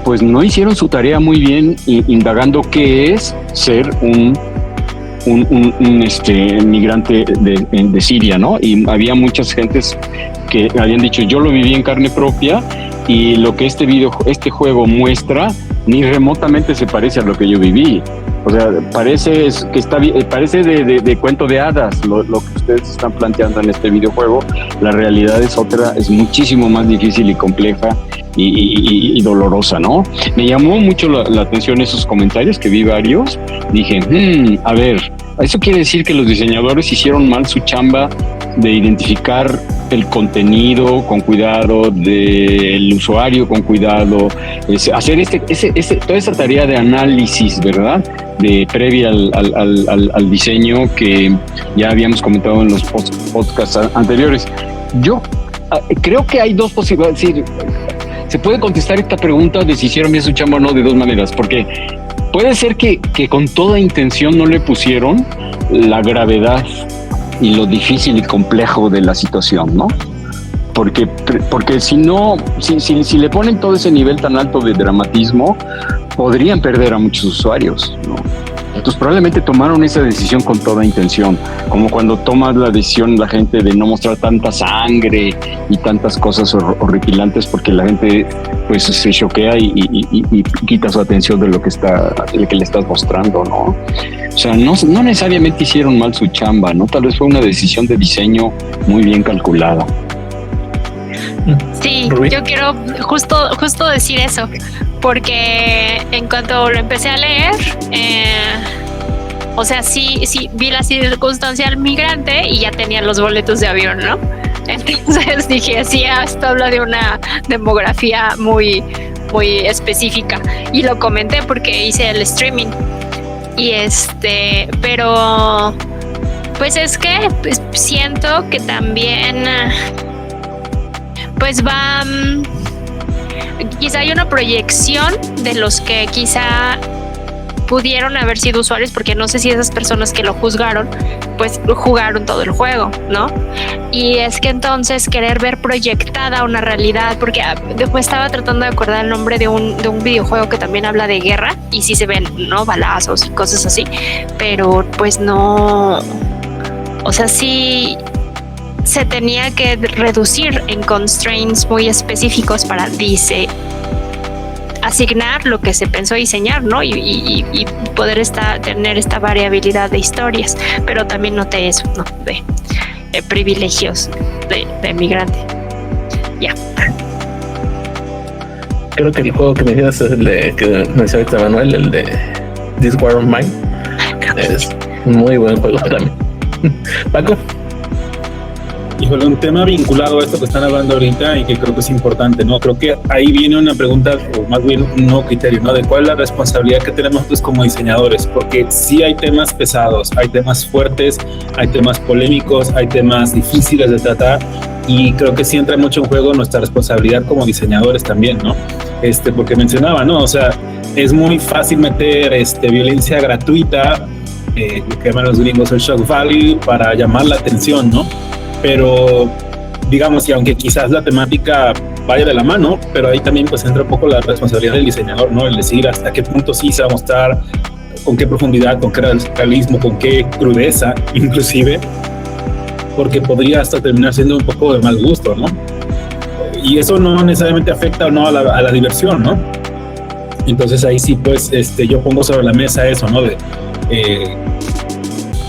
pues no hicieron su tarea muy bien indagando qué es ser un migrante de Siria, ¿no? Y había muchas gentes que habían dicho, yo lo viví en carne propia y lo que este juego muestra ni remotamente se parece a lo que yo viví. O sea, parece de cuento de hadas lo que ustedes están planteando en este videojuego. La realidad es otra, es muchísimo más difícil y compleja y dolorosa, ¿no? Me llamó mucho la atención esos comentarios, que vi varios. Dije, a ver, eso quiere decir que los diseñadores hicieron mal su chamba de identificar el contenido con cuidado, del usuario con cuidado, hacer toda esa tarea de análisis, ¿verdad? De previa al diseño que ya habíamos comentado en los podcasts anteriores. Yo creo que hay dos posibilidades. se puede contestar esta pregunta de si hicieron bien su chamba o no de dos maneras, porque puede ser que con toda intención no le pusieron la gravedad y lo difícil y complejo de la situación, ¿no? Porque si no, si le ponen todo ese nivel tan alto de dramatismo, podrían perder a muchos usuarios, ¿no? Entonces probablemente tomaron esa decisión con toda intención, como cuando tomas la decisión la gente de no mostrar tanta sangre y tantas cosas horripilantes porque la gente pues se choquea y quita su atención de lo que le estás mostrando, ¿no? O sea, no necesariamente hicieron mal su chamba, ¿no? Tal vez fue una decisión de diseño muy bien calculada. Sí, yo quiero justo decir eso, porque en cuanto lo empecé a leer, o sea, sí vi la circunstancial migrante y ya tenía los boletos de avión, ¿no? Entonces dije, sí, esto habla de una demografía muy, muy específica, y lo comenté porque hice el streaming y pero pues es que pues, siento que también pues quizá hay una proyección de los que quizá pudieron haber sido usuarios, porque no sé si esas personas que lo juzgaron pues jugaron todo el juego, ¿no? Y es que entonces querer ver proyectada una realidad, porque después estaba tratando de acordar el nombre de un videojuego que también habla de guerra y sí se ven, ¿no? Balazos y cosas así, pero pues no, o sea, sí se tenía que reducir en constraints muy específicos para asignar lo que se pensó diseñar, ¿no? Y poder tener esta variabilidad de historias, pero también noté eso, ¿no? De privilegios de migrante. Ya. Creo que el juego que mencionas es el de que mencionaste, Manuel, el de This War of Mine. Es un muy buen juego también. Paco. Híjole, un tema vinculado a esto que están hablando ahorita y que creo que es importante, ¿no? Creo que ahí viene una pregunta, o más bien un nuevo criterio, ¿no? De cuál es la responsabilidad que tenemos nosotros como diseñadores, porque sí hay temas pesados, hay temas fuertes, hay temas polémicos, hay temas difíciles de tratar, y creo que sí entra mucho en juego nuestra responsabilidad como diseñadores también, ¿no? Porque mencionaba, ¿no? O sea, es muy fácil meter violencia gratuita, lo que llaman los gringos el shock value, para llamar la atención, ¿no? Pero digamos, y aunque quizás la temática vaya de la mano, pero ahí también pues entra un poco la responsabilidad del diseñador, ¿no? El decir hasta qué punto sí se va a mostrar, con qué profundidad, con qué realismo, con qué crudeza, inclusive, porque podría hasta terminar siendo un poco de mal gusto, ¿no? Y eso no necesariamente afecta o no a la diversión, ¿no? Entonces ahí sí, pues, yo pongo sobre la mesa eso, ¿no? De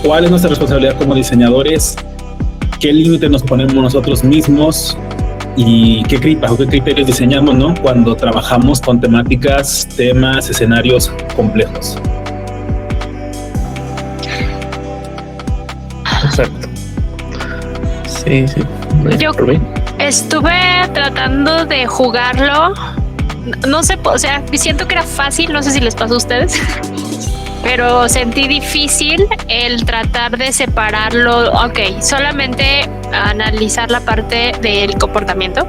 cuál es nuestra responsabilidad como diseñadores, qué límites nos ponemos nosotros mismos y qué criterios diseñamos, ¿no? Cuando trabajamos con temáticas, temas, escenarios complejos. Exacto. Sí. Yo estuve tratando de jugarlo, no sé, o sea, siento que era fácil, no sé si les pasó a ustedes, pero sentí difícil el tratar de separarlo. Ok, solamente analizar la parte del comportamiento,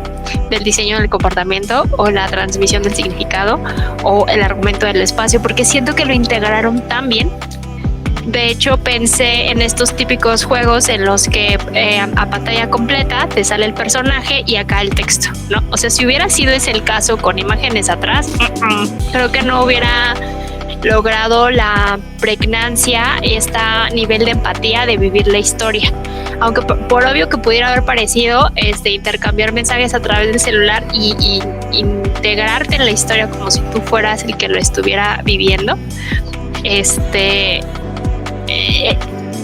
del diseño del comportamiento, o la transmisión del significado, o el argumento del espacio, porque siento que lo integraron tan bien. De hecho, pensé en estos típicos juegos en los que a pantalla completa te sale el personaje y acá el texto, ¿no? O sea, si hubiera sido ese el caso con imágenes atrás, creo que no hubiera logrado la pregnancia, nivel de empatía de vivir la historia. Aunque por obvio que pudiera haber parecido intercambiar mensajes a través del celular y integrarte en la historia como si tú fueras el que lo estuviera viviendo,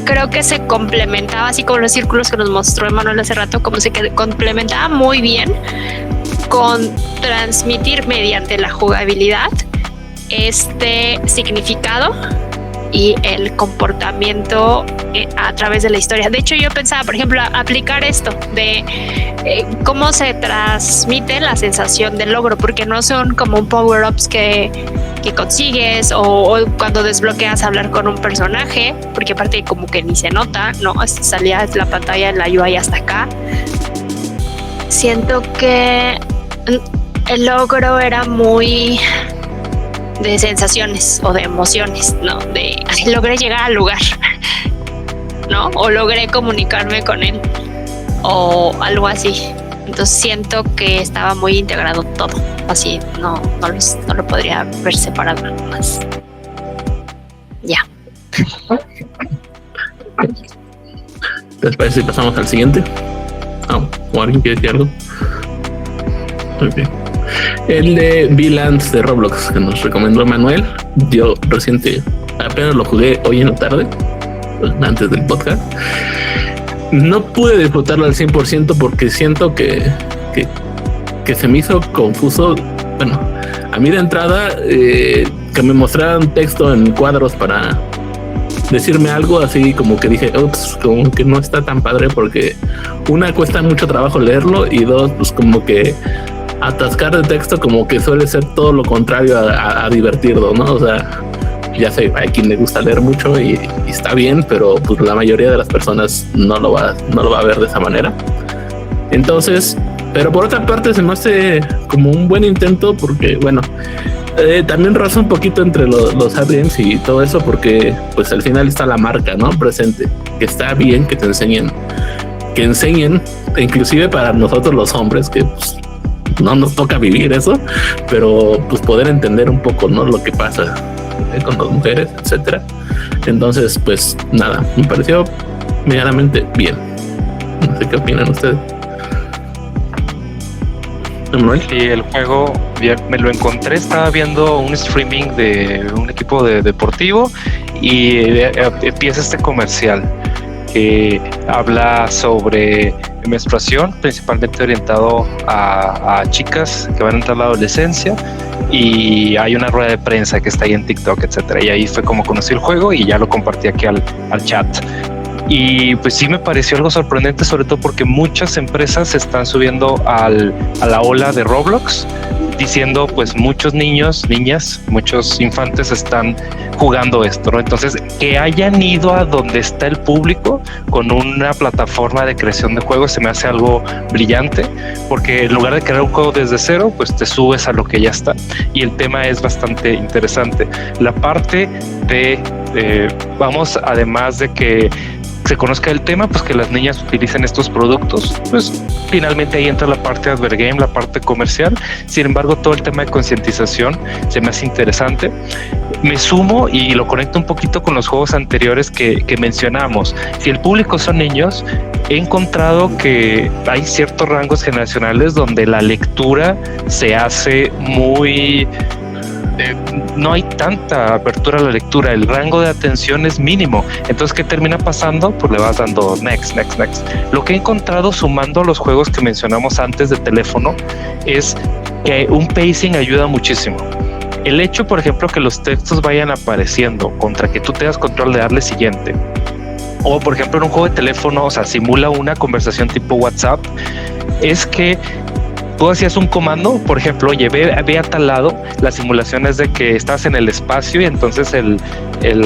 creo que se complementaba, así como los círculos que nos mostró Emanuel hace rato, como se complementaba muy bien con transmitir mediante la jugabilidad significado y el comportamiento a través de la historia. De hecho, yo pensaba, por ejemplo, aplicar esto de cómo se transmite la sensación del logro, porque no son como un power-ups que consigues o cuando desbloqueas hablar con un personaje, porque aparte como que ni se nota, ¿no? Salía la pantalla en la UI hasta acá. Siento que el logro era muy de sensaciones o de emociones, ¿no? De logré llegar al lugar, ¿no? O logré comunicarme con él o algo así. Entonces siento que estaba muy integrado todo. Así no lo podría ver separado más. Ya. ¿Les parece si pasamos al siguiente? ¿O alguien quiere decir algo? Okay. El de V-Lands de Roblox que nos recomendó Manuel. Yo reciente apenas lo jugué hoy en la tarde, antes del podcast. No pude disfrutarlo al 100% porque siento que se me hizo confuso. Bueno, a mí de entrada que me mostraran texto en cuadros para decirme algo así, como que dije, ups, como que no está tan padre, porque una, cuesta mucho trabajo leerlo, y dos, pues como que atascar de texto como que suele ser todo lo contrario a divertirlo, ¿no? O sea, ya sé, hay quien le gusta leer mucho y está bien, pero pues la mayoría de las personas no lo va a ver de esa manera. Entonces, pero por otra parte se me hace como un buen intento, porque bueno, también roza un poquito entre los hard games y todo eso, porque pues al final está la marca, ¿no? Presente, que está bien que te enseñen, inclusive para nosotros los hombres, que pues, no nos toca vivir eso, pero pues poder entender un poco, ¿no? Lo que pasa con las mujeres, etcétera. Entonces, pues nada, me pareció medianamente bien. No sé qué opinan ustedes. Sí, el juego me lo encontré, estaba viendo un streaming de un equipo deportivo y empieza este comercial que habla sobre menstruación, principalmente orientado a chicas que van a entrar a la adolescencia, y hay una rueda de prensa que está ahí en TikTok, etcétera, y ahí fue como conocí el juego y ya lo compartí aquí al chat. Y pues sí me pareció algo sorprendente, sobre todo porque muchas empresas se están subiendo a la ola de Roblox, diciendo pues muchos niños, niñas, muchos infantes están jugando esto, ¿no? Entonces, que hayan ido a donde está el público con una plataforma de creación de juegos se me hace algo brillante, porque en lugar de crear un juego desde cero, pues te subes a lo que ya está, y el tema es bastante interesante. La parte vamos, además de que se conozca el tema, pues que las niñas utilicen estos productos, pues finalmente ahí entra la parte de advergame, la parte comercial. Sin embargo, todo el tema de concientización se me hace interesante. Me sumo y lo conecto un poquito con los juegos anteriores que mencionamos. Si el público son niños, he encontrado que hay ciertos rangos generacionales donde la lectura se hace muy... no hay tanta apertura a la lectura, el rango de atención es mínimo. Entonces, ¿qué termina pasando? Pues le vas dando next. Lo que he encontrado sumando los juegos que mencionamos antes de teléfono es que un pacing ayuda muchísimo. El hecho, por ejemplo, que los textos vayan apareciendo contra que tú tengas control de darle siguiente, o por ejemplo en un juego de teléfono, o sea, simula una conversación tipo WhatsApp, es que tú hacías un comando, por ejemplo, oye, ve a tal lado. La simulación es de que estás en el espacio y entonces el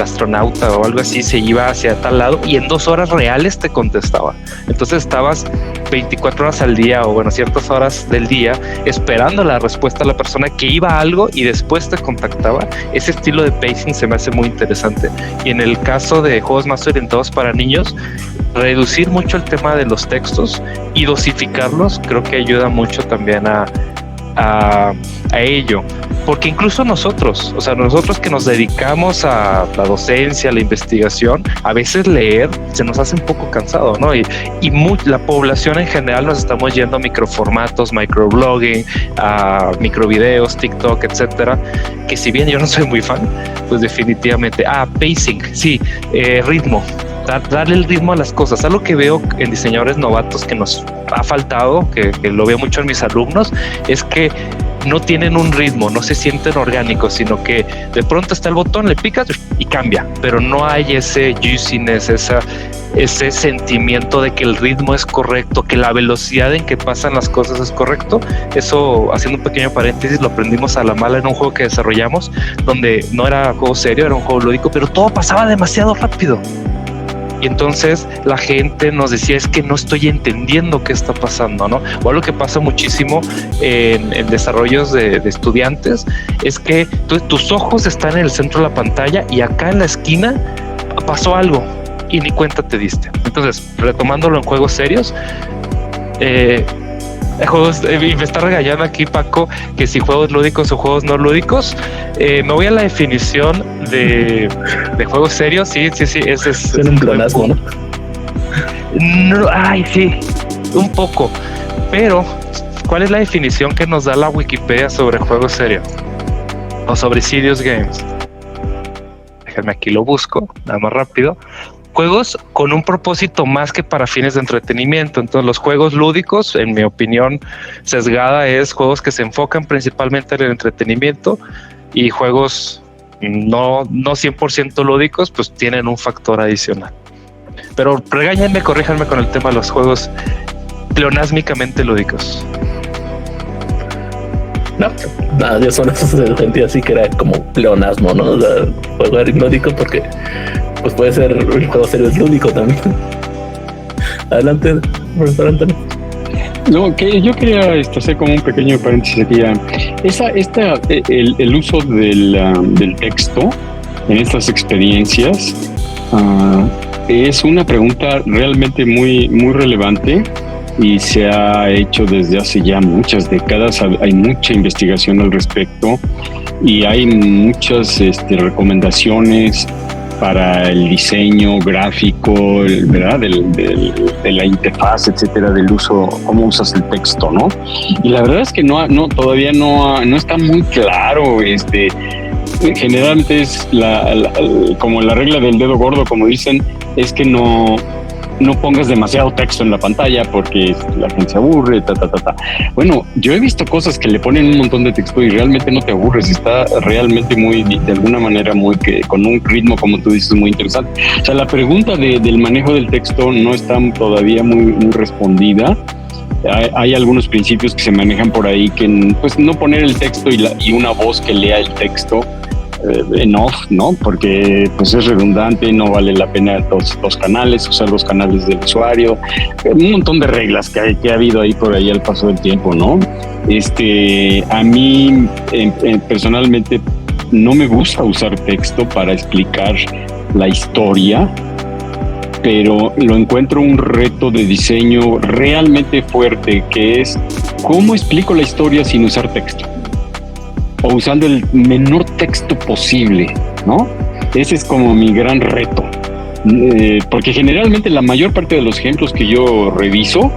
astronauta o algo así se iba hacia tal lado y en 2 horas reales te contestaba. Entonces estabas 24 horas al día, o bueno, ciertas horas del día, esperando la respuesta a la persona que iba a algo y después te contactaba. Ese estilo de pacing se me hace muy interesante. Y en el caso de juegos más orientados para niños, reducir mucho el tema de los textos y dosificarlos creo que ayuda mucho también a ello, porque incluso nosotros que nos dedicamos a la docencia, a la investigación, a veces leer se nos hace un poco cansado, ¿no? Y la población en general nos estamos yendo a microformatos, microblogging, a microvideos, TikTok, etcétera, que si bien yo no soy muy fan, pues definitivamente, pacing, sí, ritmo. Darle el ritmo a las cosas. Algo que veo en diseñadores novatos que nos ha faltado, que lo veo mucho en mis alumnos, es que no tienen un ritmo, no se sienten orgánicos, sino que de pronto está el botón, le picas y cambia, pero no hay ese juiciness, ese sentimiento de que el ritmo es correcto, que la velocidad en que pasan las cosas es correcto. Eso, haciendo un pequeño paréntesis, lo aprendimos a la mala en un juego que desarrollamos, donde no era juego serio, era un juego lúdico, pero todo pasaba demasiado rápido. Y entonces la gente nos decía, es que no estoy entendiendo qué está pasando, ¿no? O algo que pasa muchísimo en desarrollos de estudiantes es que tus ojos están en el centro de la pantalla y acá en la esquina pasó algo y ni cuenta te diste. Entonces, retomándolo en juegos serios, juegos, me está regañando aquí Paco que si juegos lúdicos o juegos no lúdicos. Me voy a la definición de juegos serios. Sí, ese es un pleonasmo, ¿no? No, ay, sí, un poco. Pero, ¿cuál es la definición que nos da la Wikipedia sobre juegos serios? O sobre serious games. Déjame aquí lo busco, nada más rápido. Juegos con un propósito más que para fines de entretenimiento. Entonces, los juegos lúdicos, en mi opinión sesgada, es juegos que se enfocan principalmente en el entretenimiento, y juegos no 100% lúdicos, pues tienen un factor adicional. Pero regáñenme, corríjanme con el tema de los juegos pleonásmicamente lúdicos. No, yo solo sentía así que era como pleonasmo, ¿no? O sea, juego lúdico porque pues puede ser el juego serio es lúdico también. Adelante, profesor Antonio. No, que yo quería hacer como un pequeño paréntesis aquí. El uso del texto en estas experiencias es una pregunta realmente muy, muy relevante y se ha hecho desde hace ya muchas décadas. Hay mucha investigación al respecto y hay muchas recomendaciones para el diseño gráfico, ¿verdad? De la interfaz, etcétera, del uso, cómo usas el texto, ¿no? Y la verdad es que todavía no está muy claro. Generalmente es como la regla del dedo gordo, como dicen, es que no pongas demasiado texto en la pantalla porque la gente se aburre, Bueno, yo he visto cosas que le ponen un montón de texto y realmente no te aburres, está realmente muy, de alguna manera, con un ritmo, como tú dices, muy interesante. O sea, la pregunta del manejo del texto no está todavía muy, muy respondida. Hay algunos principios que se manejan por ahí, que pues no poner el texto y una voz que lea el texto en off, ¿no? Porque pues es redundante, no vale la pena dos canales, usar dos canales del usuario, un montón de reglas que ha habido ahí por ahí al paso del tiempo, ¿no? A mí personalmente no me gusta usar texto para explicar la historia, pero lo encuentro un reto de diseño realmente fuerte, que es ¿cómo explico la historia sin usar texto? O usando el menor texto posible, ¿no? Ese es como mi gran reto. Porque generalmente la mayor parte de los ejemplos que yo reviso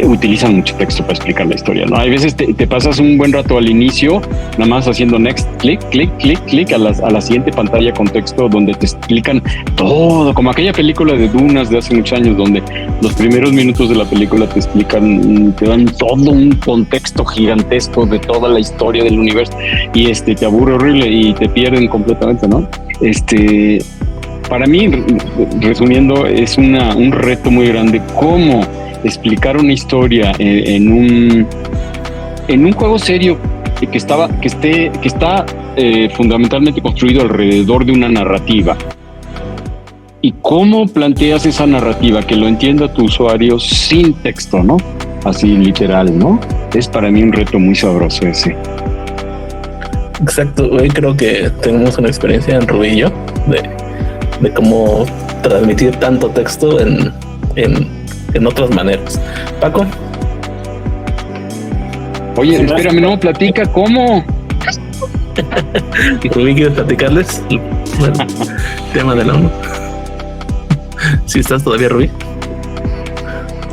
utilizan mucho texto para explicar la historia, ¿no? Hay veces te pasas un buen rato al inicio, nada más haciendo next, clic a la siguiente pantalla con texto donde te explican todo, como aquella película de Dunas de hace muchos años, donde los primeros minutos de la película te dan todo un contexto gigantesco de toda la historia del universo y te aburre horrible y te pierden completamente, ¿no? Para mí, resumiendo, es un reto muy grande cómo explicar una historia en un juego serio que está fundamentalmente construido alrededor de una narrativa. Y cómo planteas esa narrativa que lo entienda tu usuario sin texto, ¿no? Así literal, ¿no? Es para mí un reto muy sabroso ese. Exacto, hoy creo que tenemos una experiencia en Rubí y yo de cómo transmitir tanto texto en otras maneras. Paco. Oye, espérame, no, platica, ¿cómo? ¿Y Rubí quiere platicarles el tema del ONU? ¿Sí estás todavía, Rubí?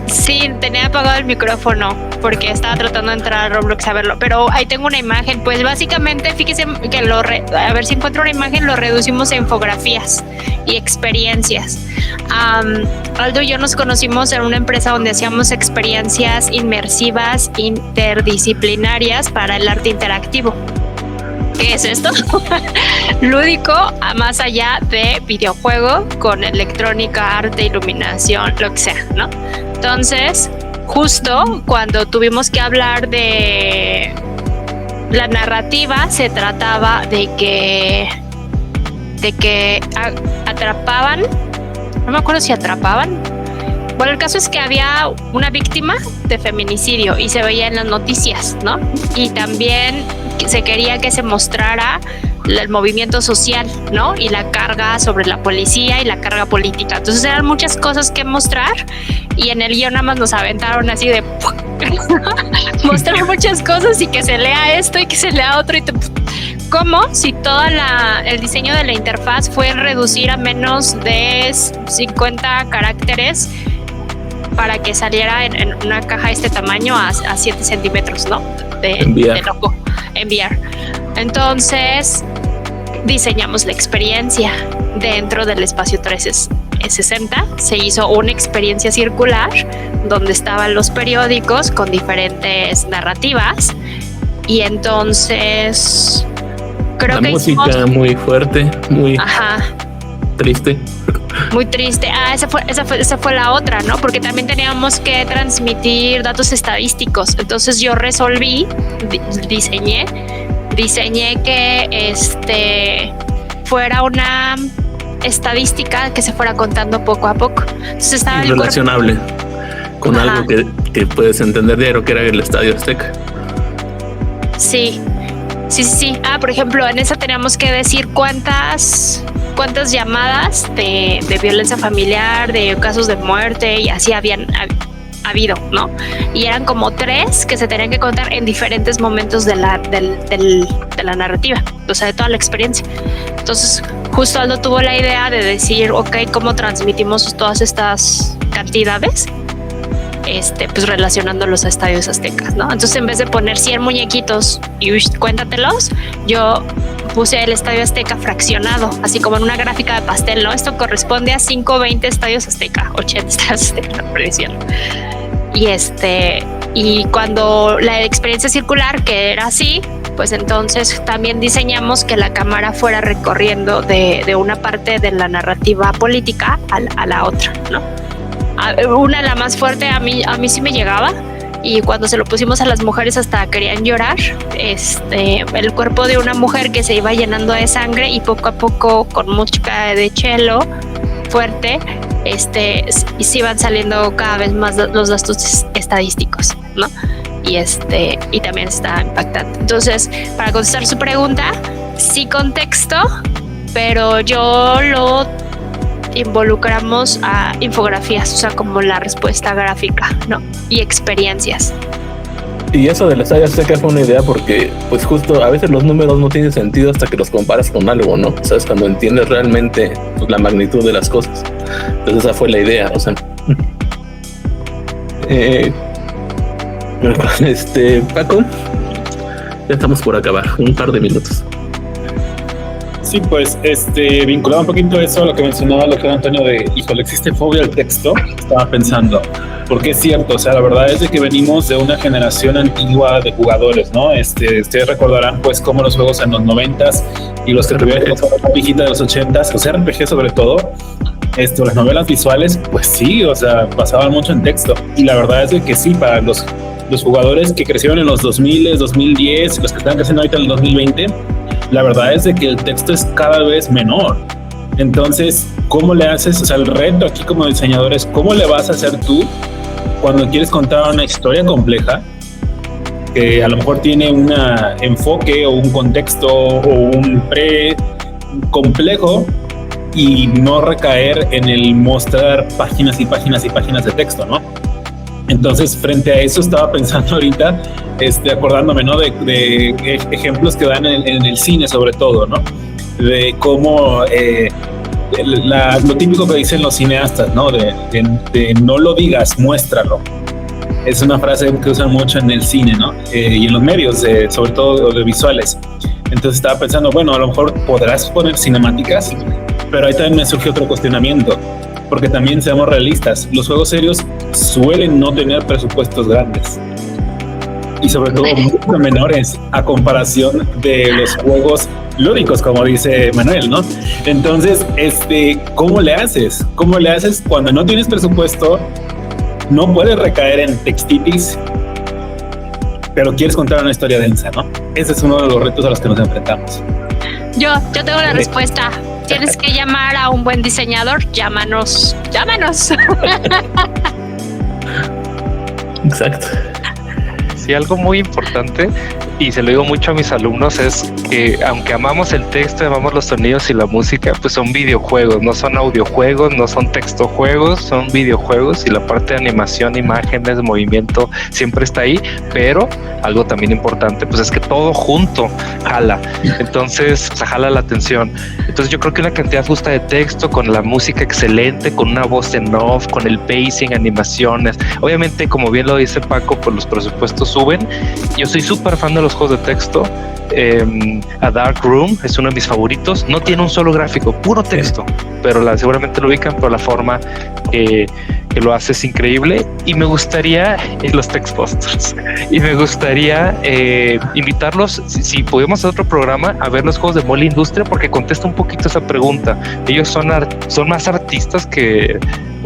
Sí, tenía apagado el micrófono porque estaba tratando de entrar a Roblox a verlo, pero ahí tengo una imagen. Pues básicamente, fíjese que a ver si encuentro una imagen, lo reducimos a infografías y experiencias. Aldo y yo nos conocimos en una empresa donde hacíamos experiencias inmersivas interdisciplinarias para el arte interactivo. ¿Qué es esto? Lúdico, a más allá de videojuego, con electrónica, arte, iluminación, lo que sea, ¿no? Entonces, justo cuando tuvimos que hablar de la narrativa, se trataba de que atrapaban no me acuerdo si atrapaban. Bueno, el caso es que había una víctima de feminicidio y se veía en las noticias, ¿no? Y también se quería que se mostrara el movimiento social, ¿no? Y la carga sobre la policía y la carga política. Entonces eran muchas cosas que mostrar y en el guión nada más nos aventaron así de mostrar muchas cosas y que se lea esto y que se lea otro y ¿cómo? Si todo el diseño de la interfaz fue reducir a menos de 50 caracteres para que saliera en una caja de este tamaño a 7 centímetros, ¿no? De logo, enviar. Entonces diseñamos la experiencia dentro del espacio 360. Se hizo una experiencia circular donde estaban los periódicos con diferentes narrativas y entonces creo que música muy fuerte, muy triste. Muy triste. Esa fue la otra, ¿no? Porque también teníamos que transmitir datos estadísticos. Entonces yo resolví, diseñé que fuera una estadística que se fuera contando poco a poco. Entonces estaba relacionable con algo que puedes entender diario, que era el Estadio Azteca. Sí. Por ejemplo, en esa teníamos que decir cuántas llamadas de violencia familiar, de casos de muerte y así habían habido, ¿no? Y eran como 3 que se tenían que contar en diferentes momentos de la narrativa, o sea, de toda la experiencia. Entonces, justo Aldo tuvo la idea de decir, ¿cómo transmitimos todas estas cantidades? Pues relacionándolos a estadios aztecas, ¿no? Entonces, en vez de poner 100 muñequitos y cuéntatelos, yo puse el estadio azteca fraccionado, así como en una gráfica de pastel, ¿no? Esto corresponde a 520 estadios azteca, 80 estadios azteca, no predicción. Y cuando la experiencia circular, que era así, pues entonces también diseñamos que la cámara fuera recorriendo de una parte de la narrativa política a la otra, ¿no? La más fuerte a mí sí me llegaba, y cuando se lo pusimos a las mujeres hasta querían llorar. El cuerpo de una mujer que se iba llenando de sangre y poco a poco con música de cello fuerte, y se iban saliendo cada vez más los datos estadísticos, ¿no? Y también está impactante. Entonces, para contestar su pregunta, sí contexto, pero yo lo involucramos a infografías, o sea, como la respuesta gráfica, ¿no? Y experiencias. Y eso del Estadio Azteca fue una idea porque, pues justo, a veces los números no tienen sentido hasta que los comparas con algo, ¿no? O sea, es cuando entiendes realmente pues, la magnitud de las cosas. Entonces esa fue la idea, o sea. Paco, ya estamos por acabar, un par de minutos. Sí, pues vinculado un poquito a eso, a lo que mencionaba lo que era Antonio de, híjole, existe fobia al texto. Estaba pensando, porque es cierto, o sea, la verdad es de que venimos de una generación antigua de jugadores, ¿no? Ustedes recordarán pues cómo los juegos en los 90s y los que tuvieron la viejita de los 80s, o sea, RPG sobre todo, las novelas visuales, pues sí, o sea, pasaban mucho en texto. Y la verdad es de que sí, para los jugadores que crecieron en los 2000, 2010, los que están creciendo ahorita en el 2020, la verdad es de que el texto es cada vez menor. Entonces, ¿cómo le haces? O sea, el reto aquí como diseñador es ¿cómo le vas a hacer tú cuando quieres contar una historia compleja que a lo mejor tiene un enfoque o un contexto o un complejo y no recaer en el mostrar páginas y páginas y páginas de texto, ¿no? Entonces, frente a eso estaba pensando ahorita, acordándome, ¿no? De ejemplos que dan en el cine, sobre todo, ¿no? De cómo lo típico que dicen los cineastas, ¿no? De no lo digas, muéstralo. Es una frase que usan mucho en el cine, ¿no? Y en los medios, sobre todo audiovisuales. Entonces estaba pensando, bueno, a lo mejor podrás poner cinemáticas, pero ahí también me surge otro cuestionamiento. Porque también seamos realistas, los juegos serios suelen no tener presupuestos grandes y sobre todo mucho menores a comparación de los juegos lúdicos, como dice Manuel, ¿no? Entonces, ¿cómo le haces? ¿Cómo le haces cuando no tienes presupuesto? No puedes recaer en textitis, pero quieres contar una historia densa, ¿no? Ese es uno de los retos a los que nos enfrentamos. Yo tengo la respuesta. tienes que llamar a un buen diseñador, llámanos. Exacto. Sí, algo muy importante, y se lo digo mucho a mis alumnos, es que aunque amamos el texto, amamos los sonidos y la música, pues son videojuegos, no son audiojuegos, no son textojuegos, son videojuegos, y la parte de animación, imágenes, movimiento siempre está ahí, pero algo también importante pues es que todo junto jala, entonces jala la atención. Entonces yo creo que una cantidad justa de texto con la música excelente, con una voz en off, con el pacing, animaciones, obviamente como bien lo dice Paco, pues los presupuestos suben. Yo soy súper fan de los juegos de texto. A Dark Room es uno de mis favoritos, no tiene un solo gráfico, puro texto, pero seguramente lo ubican por la forma que lo hace, es increíble. Y me gustaría los Textbusters, y me gustaría invitarlos, si podemos hacer otro programa, a ver los juegos de Mole Industria, porque contesta un poquito esa pregunta. Ellos son más artistas que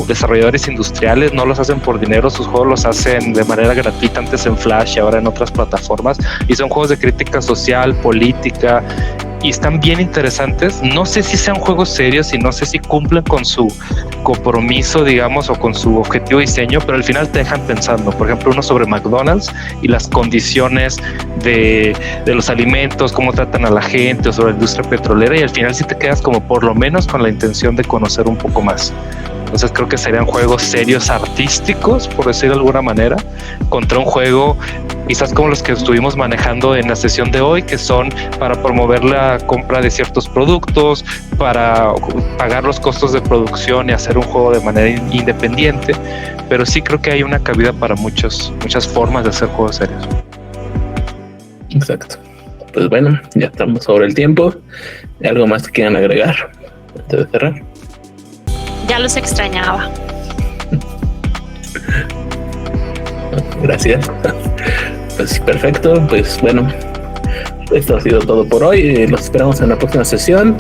desarrolladores industriales, no los hacen por dinero, sus juegos los hacen de manera gratuita, antes en Flash y ahora en otras plataformas, y son juegos de crítica social, política, y están bien interesantes. No sé si sean juegos serios y no sé si cumplen con su compromiso, digamos, o con su objetivo de diseño, pero al final te dejan pensando. Por ejemplo, uno sobre McDonald's y las condiciones de los alimentos, cómo tratan a la gente, o sobre la industria petrolera, y al final sí te quedas como por lo menos con la intención de conocer un poco más. Entonces creo que serían juegos serios artísticos, por decir de alguna manera, contra un juego quizás como los que estuvimos manejando en la sesión de hoy, que son para promover la compra de ciertos productos, para pagar los costos de producción y hacer un juego de manera independiente. Pero sí creo que hay una cabida para muchas formas de hacer juegos serios. Exacto. Pues bueno, ya estamos sobre el tiempo. ¿Algo más que quieran agregar antes de cerrar? Ya los extrañaba. Gracias. Pues perfecto. Pues bueno, esto ha sido todo por hoy. Los esperamos en la próxima sesión.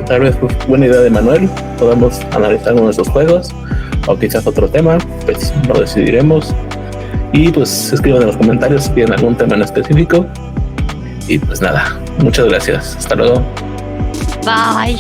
Tal vez fue buena idea de Manuel, podamos analizar uno de estos juegos o quizás otro tema, pues lo decidiremos. Y pues escriban en los comentarios si tienen algún tema en específico. Y pues nada, muchas gracias. Hasta luego. Bye.